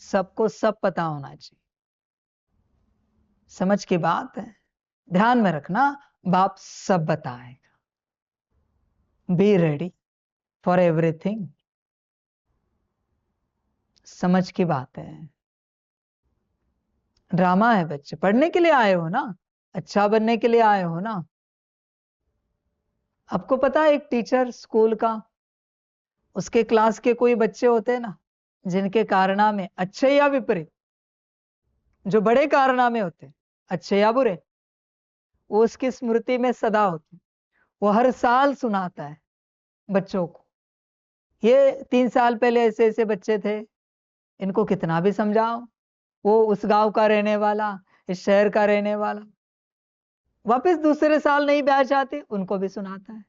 सबको सब पता होना चाहिए। समझ की बात है। ध्यान में रखना, बाप सब बताएगा। Be ready for everything. समझ की बात है। ड्रामा है बच्चे, पढ़ने के लिए आए हो ना, अच्छा बनने के लिए आए हो ना। आपको पता है एक टीचर स्कूल का, उसके क्लास के कोई बच्चे होते हैं ना जिनके कारनामे अच्छे या विपरीत, जो बड़े कारनामे होते हैं अच्छे या बुरे, वो उसकी स्मृति में सदा होते। वो हर साल सुनाता है बच्चों को, ये 3 साल पहले ऐसे ऐसे बच्चे थे, इनको कितना भी समझाओ, वो उस गांव का रहने वाला, इस शहर का रहने वाला, वापस दूसरे साल नई बैच आती, उनको भी सुनाता है।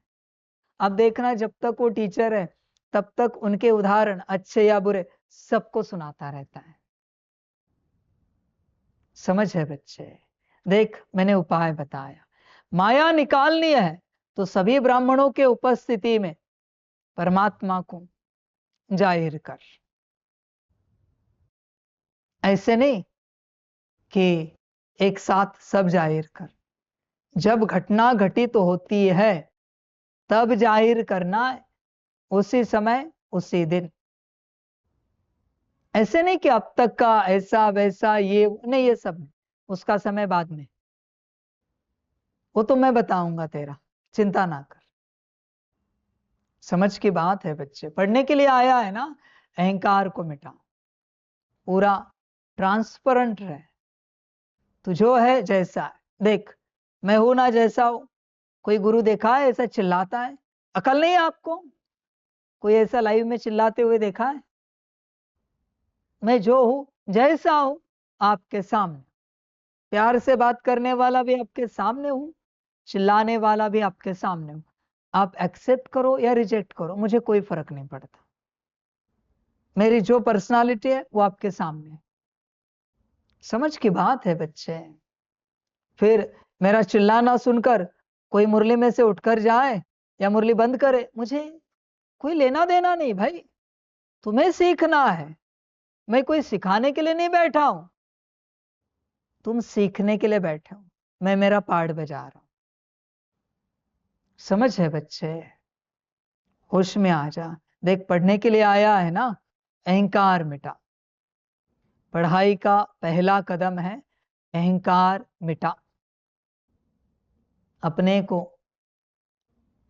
अब देखना जब तक वो टीचर है तब तक उनके उदाहरण अच्छे या बुरे सबको सुनाता रहता है। समझ है बच्चे। देख मैंने उपाय बताया, माया निकालनी है तो सभी ब्राह्मणों के उपस्थिति में परमात्मा को जाहिर कर। ऐसे नहीं कि एक साथ सब जाहिर कर, जब घटना घटित होती है तब जाहिर करना है, उसी समय उसी दिन। ऐसे नहीं कि अब तक का ऐसा वैसा ये नहीं, ये सब नहीं, उसका समय बाद में, वो तो मैं बताऊंगा तेरा, चिंता ना कर। समझ की बात है बच्चे। पढ़ने के लिए आया है ना, अहंकार को मिटा, पूरा ट्रांसपेरेंट रहे। तू जो है जैसा है, देख मैं हूं ना जैसा हूं। कोई गुरु देखा है ऐसा चिल्लाता है? अकल नहीं है आपको? कोई ऐसा लाइव में चिल्लाते हुए देखा है? मैं जो हूं जैसा हूं आपके सामने, प्यार से बात करने वाला भी आपके सामने हूं, चिल्लाने वाला भी आपके सामने हूं। आप एक्सेप्ट करो या रिजेक्ट करो, मुझे कोई फर्क नहीं पड़ता। मेरी जो पर्सनालिटी है वो आपके सामने है। समझ की बात है बच्चे। फिर मेरा चिल्लाना सुनकर कोई मुरली में से उठकर जाए या मुरली बंद करे, मुझे कोई लेना देना नहीं भाई। तुम्हें सीखना है, मैं कोई सिखाने के लिए नहीं बैठा हूं, तुम सीखने के लिए बैठे हो, मैं मेरा पार्ट बजा रहा हूं। समझ है बच्चे। होश में आ जा। देख पढ़ने के लिए आया है ना, अहंकार मिटा। पढ़ाई का पहला कदम है अहंकार मिटा। अपने को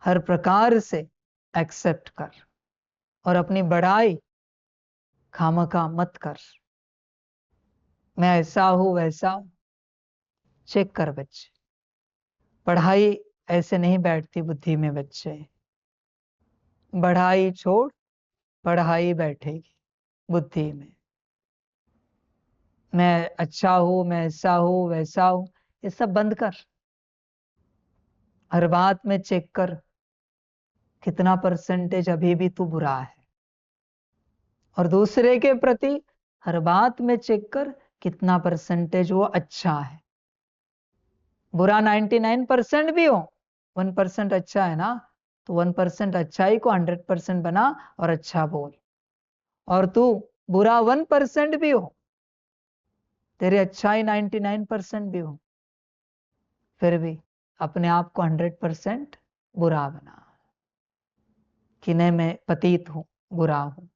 हर प्रकार से एक्सेप्ट कर और अपनी बड़ाई खामखा मत कर। मैं ऐसा हूं वैसा हूं, चेक कर बच्चे। पढ़ाई ऐसे नहीं बैठती बुद्धि में बच्चे। बढ़ाई छोड़, पढ़ाई बैठेगी बुद्धि में। मैं अच्छा हूं, मैं ऐसा हूं वैसा हूं, ये सब बंद कर। हर बात में चेक कर कितना परसेंटेज अभी भी तू बुरा है, और दूसरे के प्रति हर बात में चेक कर कितना परसेंटेज वो अच्छा है। बुरा 99% भी हो, 1% अच्छा है ना, तो 1% अच्छाई को 100% बना और अच्छा बोल। और तू बुरा 1% भी हो, तेरी अच्छाई 99% भी हो, फिर भी अपने आप को 100% बुरा बना कि नहीं मैं पतित हूं, बुरा हूं।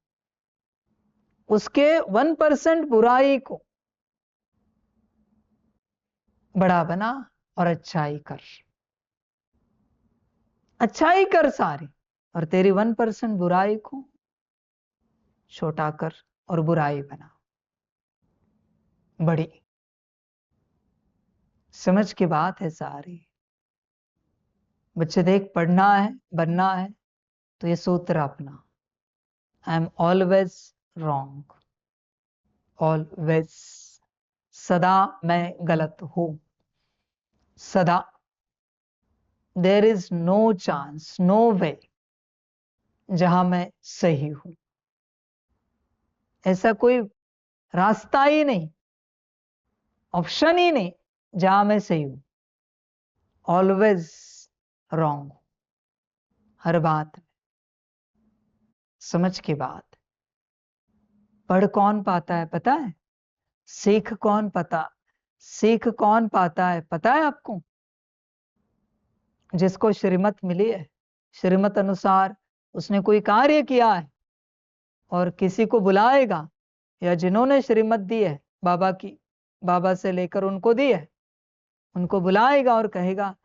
उसके 1% बुराई को बड़ा बना और अच्छाई कर। अच्छाई कर सारी, और तेरी 1% बुराई को छोटा कर और बुराई बना बड़ी। समझ की बात है सारी। बच्चे देख, पढ़ना है, बनना है, तो ये सूत्र अपना। I am always wrong, always, सदा मैं गलत हूं, सदा। There is no chance, no way जहां मैं सही हूं। ऐसा कोई रास्ता ही नहीं, ऑप्शन ही नहीं जहां मैं सही हूं। ऑलवेज रॉन्ग, हर बात में। समझ की बात। पढ़ कौन पाता है पता है? सीख कौन पाता है पता है आपको? जिसको श्रीमत मिली है, श्रीमत अनुसार उसने कोई कार्य किया है और किसी को बुलाएगा, या जिन्होंने श्रीमत दी है बाबा की, बाबा से लेकर उनको दी है, उनको बुलाएगा और कहेगा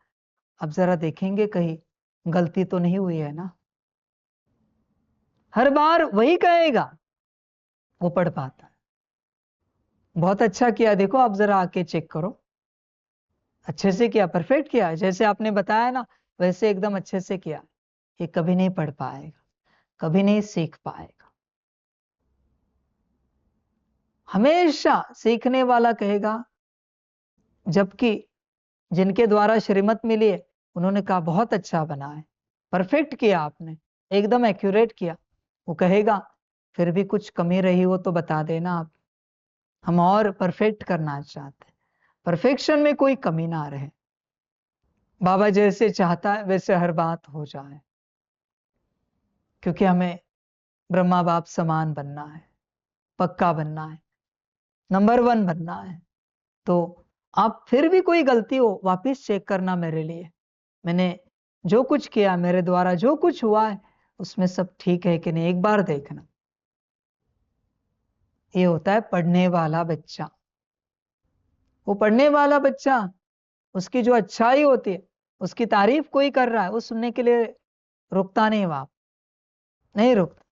अब जरा देखेंगे कहीं गलती तो नहीं हुई है ना। हर बार वही कहेगा, वो पढ़ पाता है। बहुत अच्छा किया, देखो आप जरा आके चेक करो, अच्छे से किया, परफेक्ट किया, जैसे आपने बताया ना वैसे एकदम अच्छे से किया। ये कभी नहीं पढ़ पाएगा, कभी नहीं सीख पाएगा। हमेशा सीखने वाला कहेगा, जबकि जिनके द्वारा श्रीमत मिली है उन्होंने कहा बहुत अच्छा बना है, परफेक्ट किया आपने, एकदम एक्यूरेट किया। वो कहेगा फिर भी कुछ कमी रही हो तो बता देना आप, हम और परफेक्ट करना चाहते हैं, परफेक्शन में कोई कमी ना रहे। बाबा जैसे चाहता है वैसे हर बात हो जाए, क्योंकि हमें ब्रह्मा बाप समान बनना है, पक्का बनना है, नंबर 1 बनना है। तो आप फिर भी कोई गलती हो वापिस चेक करना मेरे लिए, मैंने जो कुछ किया, मेरे द्वारा जो कुछ हुआ है उसमें सब ठीक है कि नहीं, एक बार देखना। ये होता है पढ़ने वाला बच्चा। वो पढ़ने वाला बच्चा, उसकी जो अच्छाई होती है, उसकी तारीफ कोई कर रहा है, वो सुनने के लिए रुकता नहीं, वहां नहीं रुकता।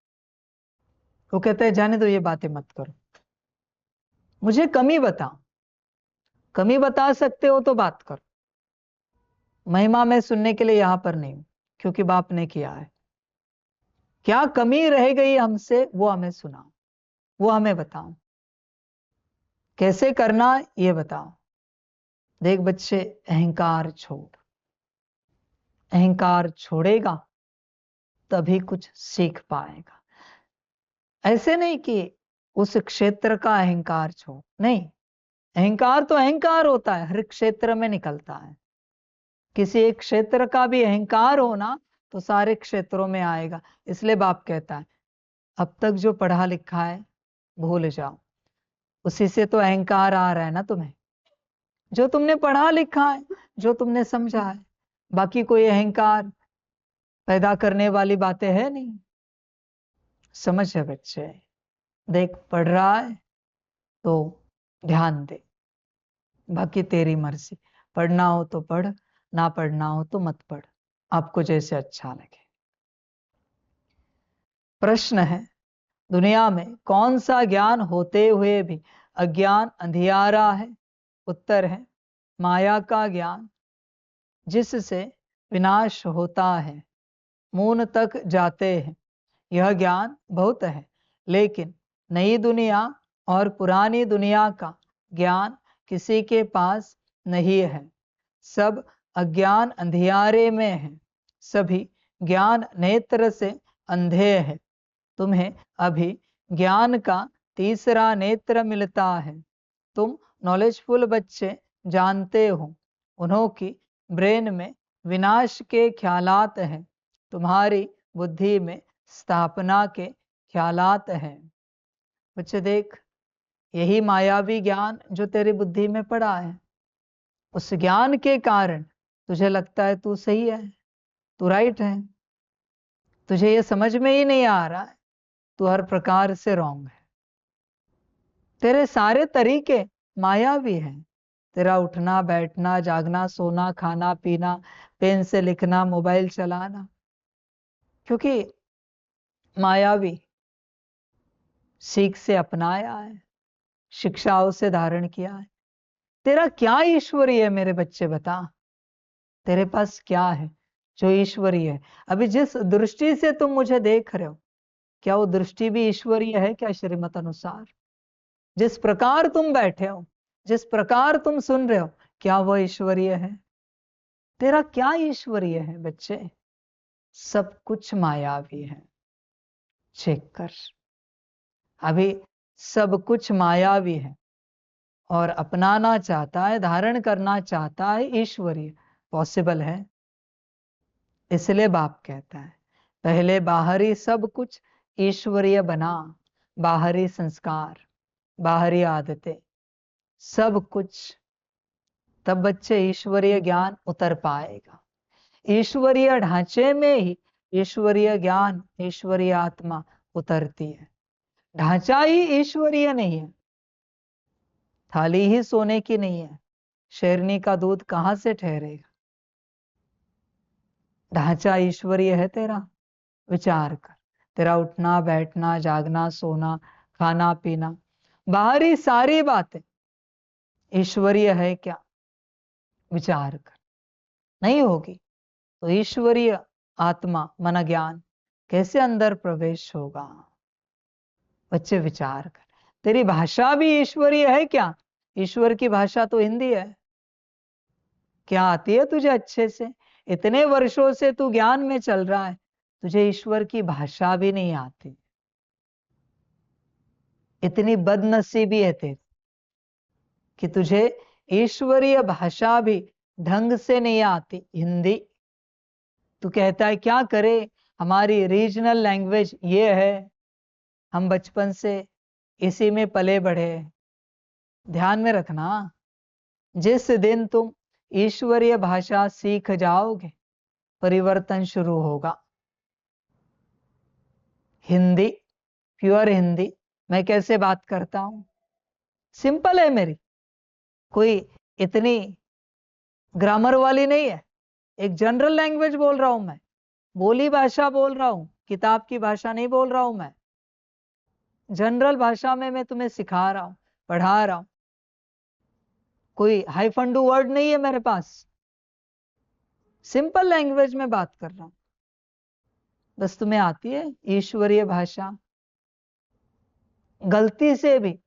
वो कहते हैं जाने दो, ये बातें मत करो, मुझे कमी बताओ, कमी बता सकते हो तो बात करो। महिमा में सुनने के लिए यहां पर नहीं हूं, क्योंकि बाप ने किया है। क्या कमी रह गई हमसे वो हमें सुनाओ, वो हमें बताओ, कैसे करना ये बताओ। देख बच्चे, अहंकार छोड़, अहंकार छोड़ेगा तभी कुछ सीख पाएगा। ऐसे नहीं कि उस क्षेत्र का अहंकार छोड़, नहीं, अहंकार तो अहंकार होता है, हर क्षेत्र में निकलता है। किसी एक क्षेत्र का भी अहंकार होना तो सारे क्षेत्रों में आएगा। इसलिए बाप कहता है अब तक जो पढ़ा लिखा है भूल जाओ, उसी से तो अहंकार आ रहा है ना तुम्हें, जो तुमने पढ़ा लिखा है, जो तुमने समझा है। बाकी कोई अहंकार पैदा करने वाली बातें है नहीं। समझ है बच्चे? देख, पढ़ रहा है तो ध्यान दे, बाकी तेरी मर्जी, पढ़ना हो तो पढ़, ना पढ़ना हो तो मत पढ़, आपको जैसे अच्छा लगे। प्रश्न है, दुनिया में कौन सा ज्ञान होते हुए भी अज्ञान अंधियारा है? उत्तर है माया का ज्ञान, जिससे विनाश होता है, मून तक जाते हैं। यह ज्ञान बहुत है, लेकिन नई दुनिया और पुरानी दुनिया का ज्ञान किसी के पास नहीं है। सब अज्ञान अंधियारे में है, सभी ज्ञान नेत्र से अंधे हैं। तुम्हें अभी ज्ञान का तीसरा नेत्र मिलता है। तुम नॉलेजफुल बच्चे जानते हो, उन्हों की ब्रेन में विनाश के ख्यालात हैं, तुम्हारी बुद्धि में स्थापना के ख्यालात हैं। बच्चे देख, यही मायावी ज्ञान जो तेरी बुद्धि में पड़ा है, उस ज्ञान के कारण तुझे लगता है तू सही है, तू राइट है। तुझे ये समझ में ही नहीं आ रहा है तू हर प्रकार से रॉन्ग है। तेरे सारे तरीके मायावी हैं। तेरा उठना बैठना, जागना, सोना, खाना पीना, पेन से लिखना, मोबाइल चलाना, क्योंकि मायावी सीख से अपनाया है, शिक्षाओं से धारण किया है। तेरा क्या ईश्वरीय है मेरे बच्चे, बता। तेरे पास क्या है जो ईश्वरीय है? अभी जिस दृष्टि से तुम मुझे देख रहे हो, क्या वो दृष्टि भी ईश्वरीय है क्या? श्रीमत अनुसार जिस प्रकार तुम बैठे हो, जिस प्रकार तुम सुन रहे हो, क्या वह ईश्वरीय है? तेरा क्या ईश्वरीय है बच्चे? सब कुछ मायावी है। चेक कर, अभी सब कुछ मायावी है और अपनाना चाहता है, धारण करना चाहता है ईश्वरीय। पॉसिबल है? इसलिए बाप कहता है पहले बाहरी सब कुछ ईश्वरीय बना, बाहरी संस्कार, बाहरी आदतें, सब कुछ, तब बच्चे ईश्वरीय ज्ञान उतर पाएगा। ईश्वरीय ढांचे में ही ईश्वरीय ज्ञान, ईश्वरीय आत्मा उतरती है। ढांचा ही ईश्वरीय नहीं है, थाली ही सोने की नहीं है, शेरनी का दूध कहां से ठहरेगा? ढांचा ईश्वरीय है तेरा, विचार कर। तेरा उठना बैठना, जागना, सोना, खाना पीना, बाहरी सारी बातें ईश्वरीय है क्या? विचार कर। नहीं होगी तो ईश्वरीय आत्मा मन ज्ञान कैसे अंदर प्रवेश होगा? बच्चे विचार कर। तेरी भाषा भी ईश्वरीय है क्या? ईश्वर की भाषा तो हिंदी है। क्या आती है तुझे अच्छे से? इतने वर्षों से तू ज्ञान में चल रहा है, तुझे ईश्वर की भाषा भी नहीं आती। इतनी बदनसीबी है तेरी कि तुझे ईश्वरीय भाषा भी ढंग से नहीं आती, हिंदी। तू कहता है क्या करे, हमारी रीजनल लैंग्वेज ये है, हम बचपन से इसी में पले बढ़े। ध्यान में रखना, जिस दिन तुम ईश्वरीय भाषा सीख जाओगे, परिवर्तन शुरू होगा। हिंदी, प्योर हिंदी, मैं कैसे बात करता हूं, सिंपल है मेरी, कोई इतनी ग्रामर वाली नहीं है। एक जनरल लैंग्वेज बोल रहा हूं मैं, बोली भाषा बोल रहा हूं, किताब की भाषा नहीं बोल रहा हूं मैं। जनरल भाषा में मैं तुम्हें सिखा रहा हूं, पढ़ा रहा हूं। कोई हाई फंडू वर्ड नहीं है मेरे पास, सिंपल लैंग्वेज में बात कर रहा हूं। बस तुम्हें आती है ईश्वरीय भाषा। गलती से भी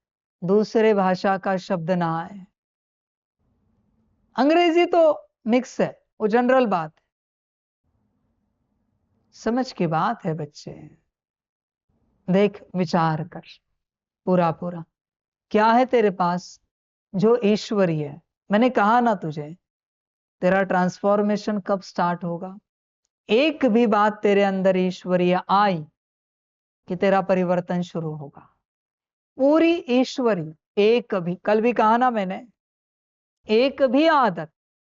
दूसरे भाषा का शब्द ना आए। अंग्रेजी तो मिक्स है, वो जनरल बात है। समझ की बात है बच्चे। देख, विचार कर पूरा पूरा, क्या है तेरे पास जो ईश्वरीय है? मैंने कहा ना तुझे, तेरा ट्रांसफॉर्मेशन कब स्टार्ट होगा? एक भी बात तेरे अंदर ईश्वरीय आई कि तेरा परिवर्तन शुरू होगा। पूरी ईश्वरी, एक भी, कल भी कहा ना मैंने, एक भी आदत,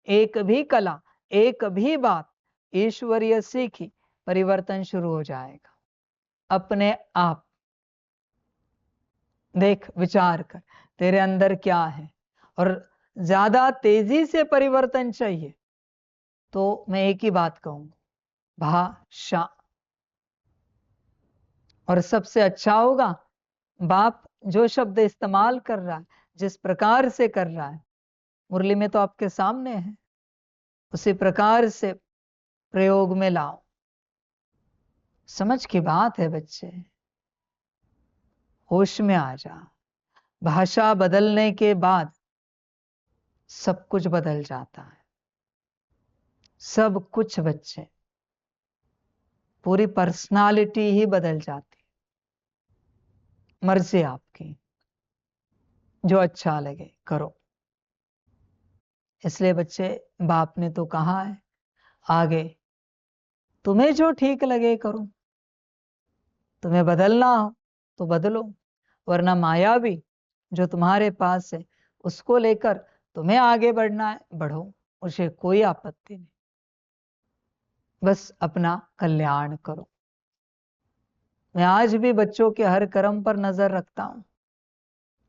एक भी कला, एक भी बात ईश्वरीय सीखी, परिवर्तन शुरू हो जाएगा अपने आप। देख, विचार कर तेरे अंदर क्या है, और ज्यादा तेजी से परिवर्तन चाहिए तो मैं एक ही बात कहूंगा, भाषा। और सबसे अच्छा होगा बाप जो शब्द इस्तेमाल कर रहा है, जिस प्रकार से कर रहा है, मुरली में तो आपके सामने है, उसी प्रकार से प्रयोग में लाओ। समझ की बात है बच्चे, होश में आ जा। भाषा बदलने के बाद सब कुछ बदल जाता है, सब कुछ बच्चे, पूरी पर्सनालिटी ही बदल जाती। मर्जी आपकी, जो अच्छा लगे करो। इसलिए बच्चे, बाप ने तो कहा है आगे, तुम्हें जो ठीक लगे करो। तुम्हें बदलना हो तो बदलो, वरना माया भी जो तुम्हारे पास है उसको लेकर तुम्हें आगे बढ़ना है, बढ़ो, उसे कोई आपत्ति नहीं। बस अपना कल्याण करो। मैं आज भी बच्चों के हर कर्म पर नजर रखता हूं।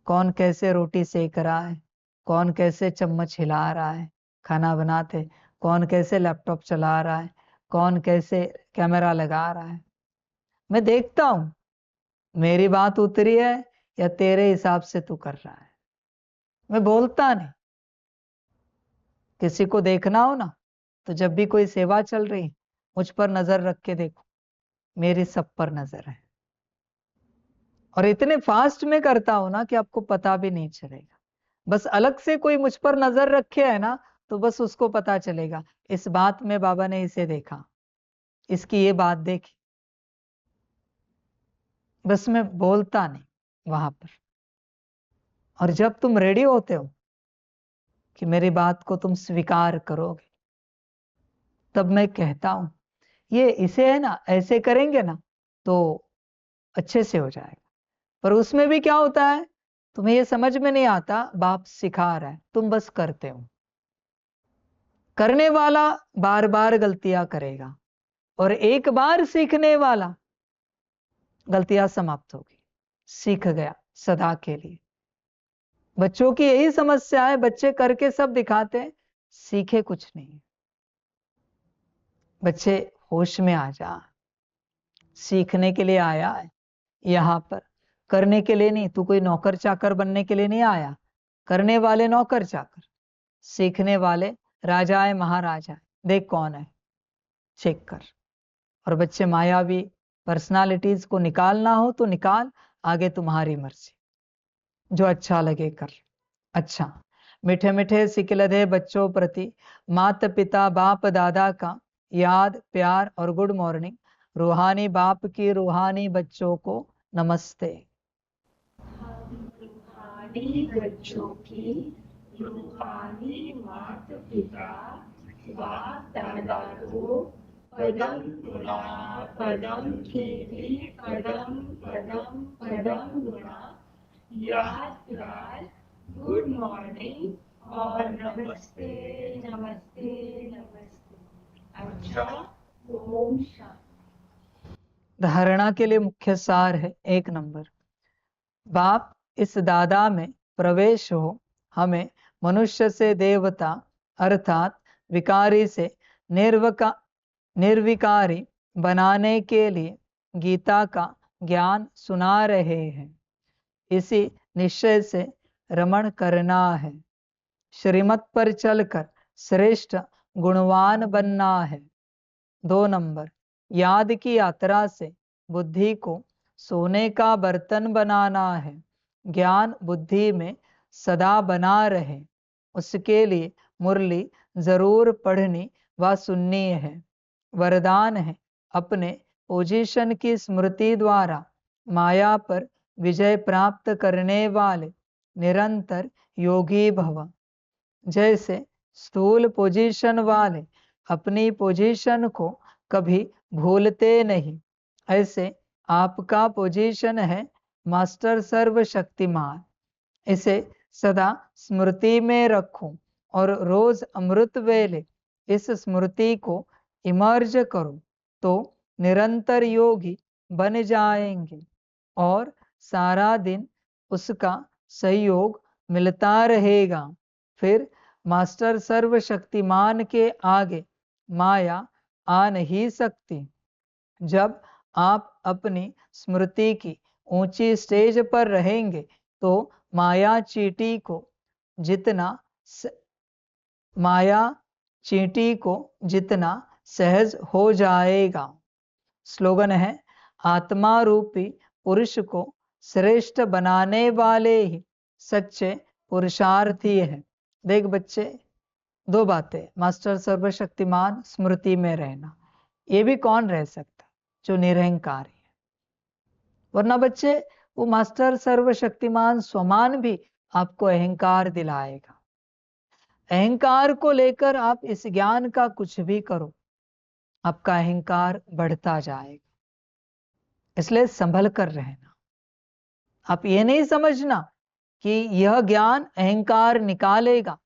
कौन कैसे रोटी सेक रहा है, कौन कैसे चम्मच हिला रहा है खाना बनाते, कौन कैसे लैपटॉप चला रहा है, कौन कैसे कैमरा लगा रहा है। मैं देखता हूं मेरी बात उतरी है या तेरे हिसाब से तू कर रहा है। मैं बोलता नहीं। किसी को देखना हो ना, तो जब भी कोई सेवा चल रही मुझ पर नजर रख के देखो, मेरी सब पर नजर है। और इतने फास्ट में करता हूं ना कि आपको पता भी नहीं चलेगा। बस अलग से कोई मुझ पर नजर रखे है ना, तो बस उसको पता चलेगा इस बात में बाबा ने इसे देखा, इसकी ये बात देखी। बस मैं बोलता नहीं वहां पर। और जब तुम रेडी होते हो कि मेरी बात को तुम स्वीकार करोगे, तब मैं कहता हूं ये इसे है ना ऐसे करेंगे ना तो अच्छे से हो जाएगा। पर उसमें भी क्या होता है, तुम्हें ये समझ में नहीं आता, बाप सिखा रहा है, तुम बस करते हो। करने वाला बार बार गलतियां करेगा, और एक बार सीखने वाला गलतियां समाप्त होगी, सीख गया सदा के लिए। बच्चों की यही समस्या है, बच्चे करके सब दिखाते हैं, सीखे कुछ नहीं। बच्चे होश में आ जा। सीखने के लिए आया है यहां पर, करने के लिए नहीं। तू कोई नौकर चाकर बनने के लिए नहीं आया। करने वाले नौकर चाकर, सीखने वाले राजा है महाराजा है। देख कौन है, चेक कर। और बच्चे, मायावी पर्सनालिटीज को निकालना हो तो निकाल, आगे तुम्हारी मर्जी, जो अच्छा लगे कर। अच्छा, मीठे मीठे सिकिलधे बच्चों प्रति माता पिता बाप दादा का याद प्यार और गुड मॉर्निंग। रूहानी बाप की रूहानी बच्चों को नमस्ते। रूहानी बच्चों की रूहानी माता पिता बाप दादा को पदम गुणा पदम कीर्ति पदम पदम पदम गुणा याद प्यार गुड मॉर्निंग और नमस्ते नमस्ते नमस्ते। अच्छा, ओम शांति। धारणा के लिए मुख्य सार है 1 नंबर, बाप इस दादा में प्रवेश हो हमें मनुष्य से देवता अर्थात विकारी से निर्विकारी बनाने के लिए गीता का ज्ञान सुना रहे हैं। इसी निश्चय से रमण करना है, श्रीमत पर चलकर श्रेष्ठ गुणवान बनना है। 2 नंबर, याद की यात्रा से बुद्धि को सोने का बर्तन बनाना है, ज्ञान बुद्धि में सदा बना रहे, उसके लिए मुरली जरूर पढ़नी व सुननी है। वरदान है, अपने पोजीशन की स्मृति द्वारा माया पर विजय प्राप्त करने वाले निरंतर योगी भव। जैसे स्थूल पोजीशन वाले अपनी पोजीशन को कभी भूलते नहीं, ऐसे आपका पोजीशन है मास्टर सर्वशक्तिमान। इसे सदा स्मृति में रखो और रोज अमृत वेले इस स्मृति को इमर्ज करो तो निरंतर योगी बन जाएंगे और सारा दिन उसका सहयोग मिलता रहेगा। फिर मास्टर सर्वशक्तिमान के आगे माया आ नहीं सकती। जब आप अपनी स्मृति की ऊंची स्टेज पर रहेंगे तो माया चींटी को जितना सहज हो जाएगा। स्लोगन है, आत्मा रूपी पुरुष को श्रेष्ठ बनाने वाले ही सच्चे पुरुषार्थी है। देख बच्चे, दो बातें, मास्टर सर्वशक्तिमान, स्मृति में रहना, ये भी कौन रह सकता जो निरहंकारी है। वरना बच्चे वो मास्टर सर्वशक्तिमान स्वमान भी आपको अहंकार दिलाएगा। अहंकार को लेकर आप इस ज्ञान का कुछ भी करो, आपका अहंकार बढ़ता जाएगा। इसलिए संभल कर रहना। आप ये नहीं समझना कि यह ज्ञान अहंकार निकालेगा।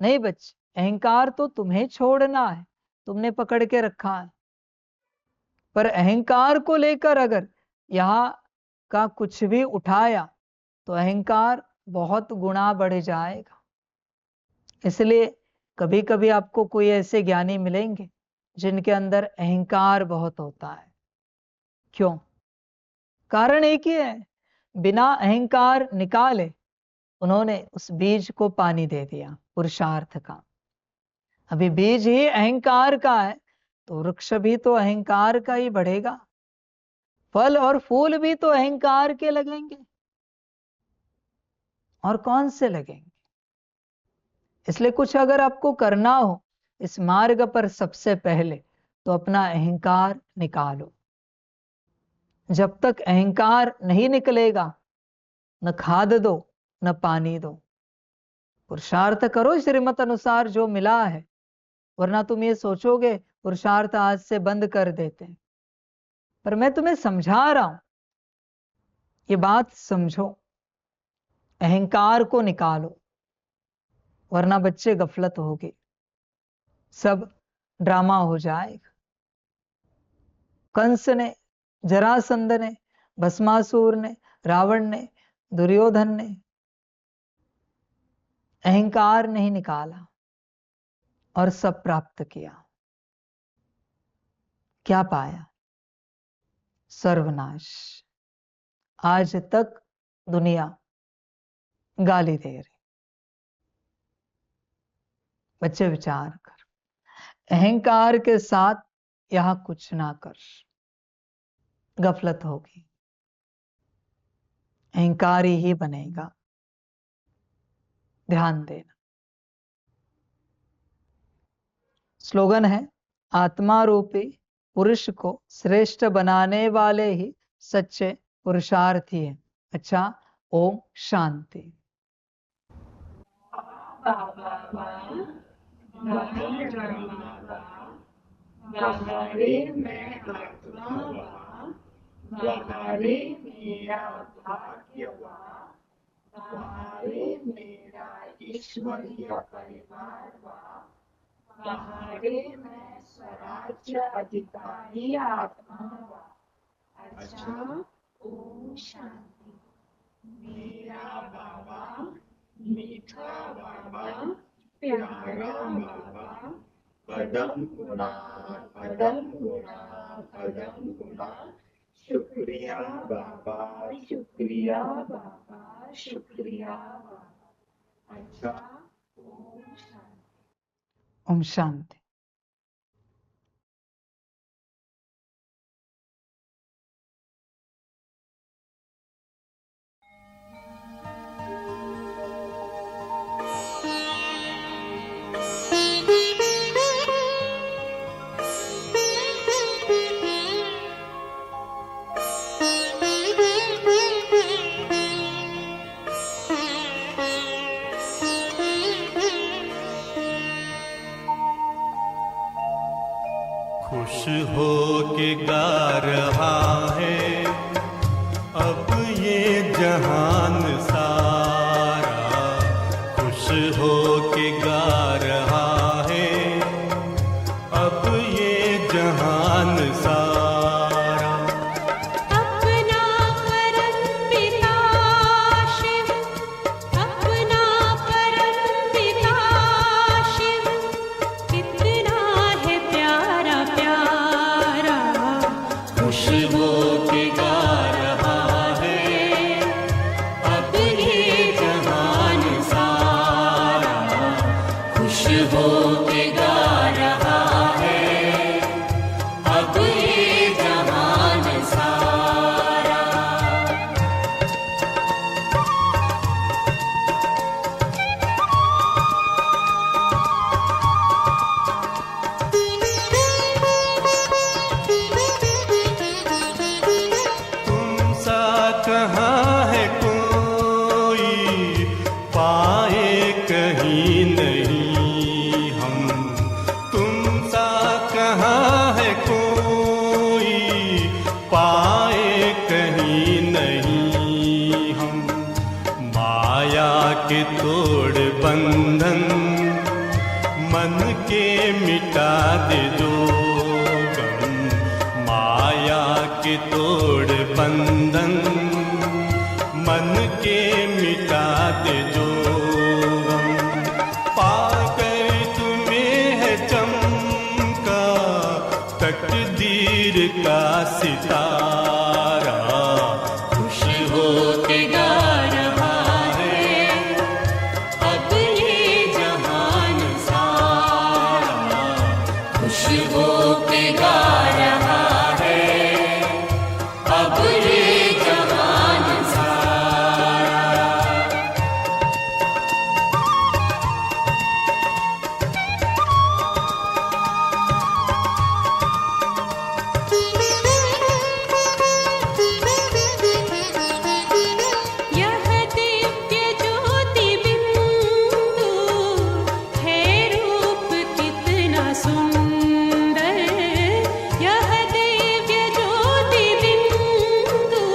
नहीं बच्चे, अहंकार तो तुम्हें छोड़ना है, तुमने पकड़ के रखा है। पर अहंकार को लेकर अगर यहां का कुछ भी उठाया तो अहंकार बहुत गुना बढ़ जाएगा। इसलिए कभी कभी आपको कोई ऐसे ज्ञानी मिलेंगे जिनके अंदर अहंकार बहुत होता है। क्यों? कारण एक ही है, बिना अहंकार निकाले उन्होंने उस बीज को पानी दे दिया पुरुषार्थ का। अभी बीज ही अहंकार का है तो वृक्ष भी तो अहंकार का ही बढ़ेगा, फल और फूल भी तो अहंकार के लगेंगे, और कौन से लगेंगे। इसलिए कुछ अगर आपको करना हो इस मार्ग पर, सबसे पहले तो अपना अहंकार निकालो। जब तक अहंकार नहीं निकलेगा, न खाद दो न पानी दो, पुरुषार्थ करो श्रीमत अनुसार जो मिला है। वरना तुम ये सोचोगे पुरुषार्थ आज से बंद कर देते हैं। पर मैं तुम्हें समझा रहा हूं, ये बात समझो, अहंकार को निकालो, वरना बच्चे गफलत होगी, सब ड्रामा हो जाएगा। कंस ने, जरासंध ने, भस्मासुर ने, रावण ने, दुर्योधन ने अहंकार नहीं निकाला और सब प्राप्त किया। क्या पाया? सर्वनाश। आज तक दुनिया गाली दे रही। बच्चे विचार कर, अहंकार के साथ यहां कुछ ना कर, गफलत होगी, अहंकारी ही बनेगा। ध्यान देना। स्लोगन है, आत्मा रूपी पुरुष को श्रेष्ठ बनाने वाले ही सच्चे पुरुषार्थी है। अच्छा, ओम शांति। बाहरे मैं आत्मा वा, बाहरे मेरा भाग्य वा, बाहरे मेरा ईश्वरीय परिवार वा, बाहरे मैं स्वराज्य अधिकारी आत्मा वा। अच्छा, ओम शांति। मेरा बाबा, मीठा बाबा, प्यारा बाबा, पदम गुणा, पदम गुणा, पदम गुणा। शुक्रिया बाबा, शुक्रिया बाबा, शुक्रिया बाबा। अच्छा, ओम शांति। ओम शांति। खुश हो के गा रहा है अब ये जहान सारा, खुश हो के गा रहा है अब ये जहान सारा। अपना परम पिता शिव, अपना परम पिता शिव, कितना है प्यारा के तोड़ बंधन, मन के मिटा दे जो गम। पाकर तुम्हें है चमका तकदीर का सितारा, खुश हो के गा रहा है अब ये जहान सारा, खुश हो के गा रहा है अब ये जहान सारा। यह दिव्य ज्योति बिंदु है रूप कितना सुंदर, यह दिव्य ज्योति बिंदु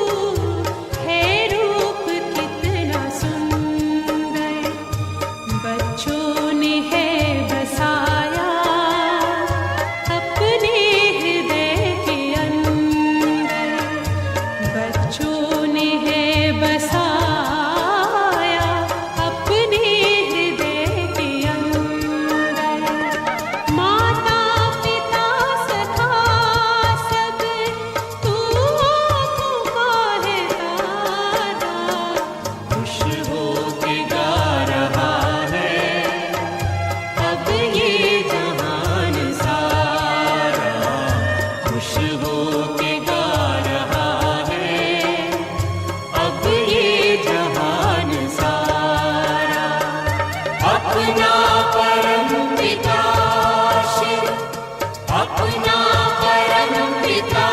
है रूप कितना सुंदर। बच्चों ने है बसाया अपने हृदय के अंदर, बच्चों ने है बसाया अपने हृदय के अंदर। माता पिता सखा सब तू आँखों का है तारा, खुश हो के गा रहा है अब ये जहान सारा, खुश हो के गा रहा है अब ये जहान सारा। अपना परम पिता शिव, अपना परम पिता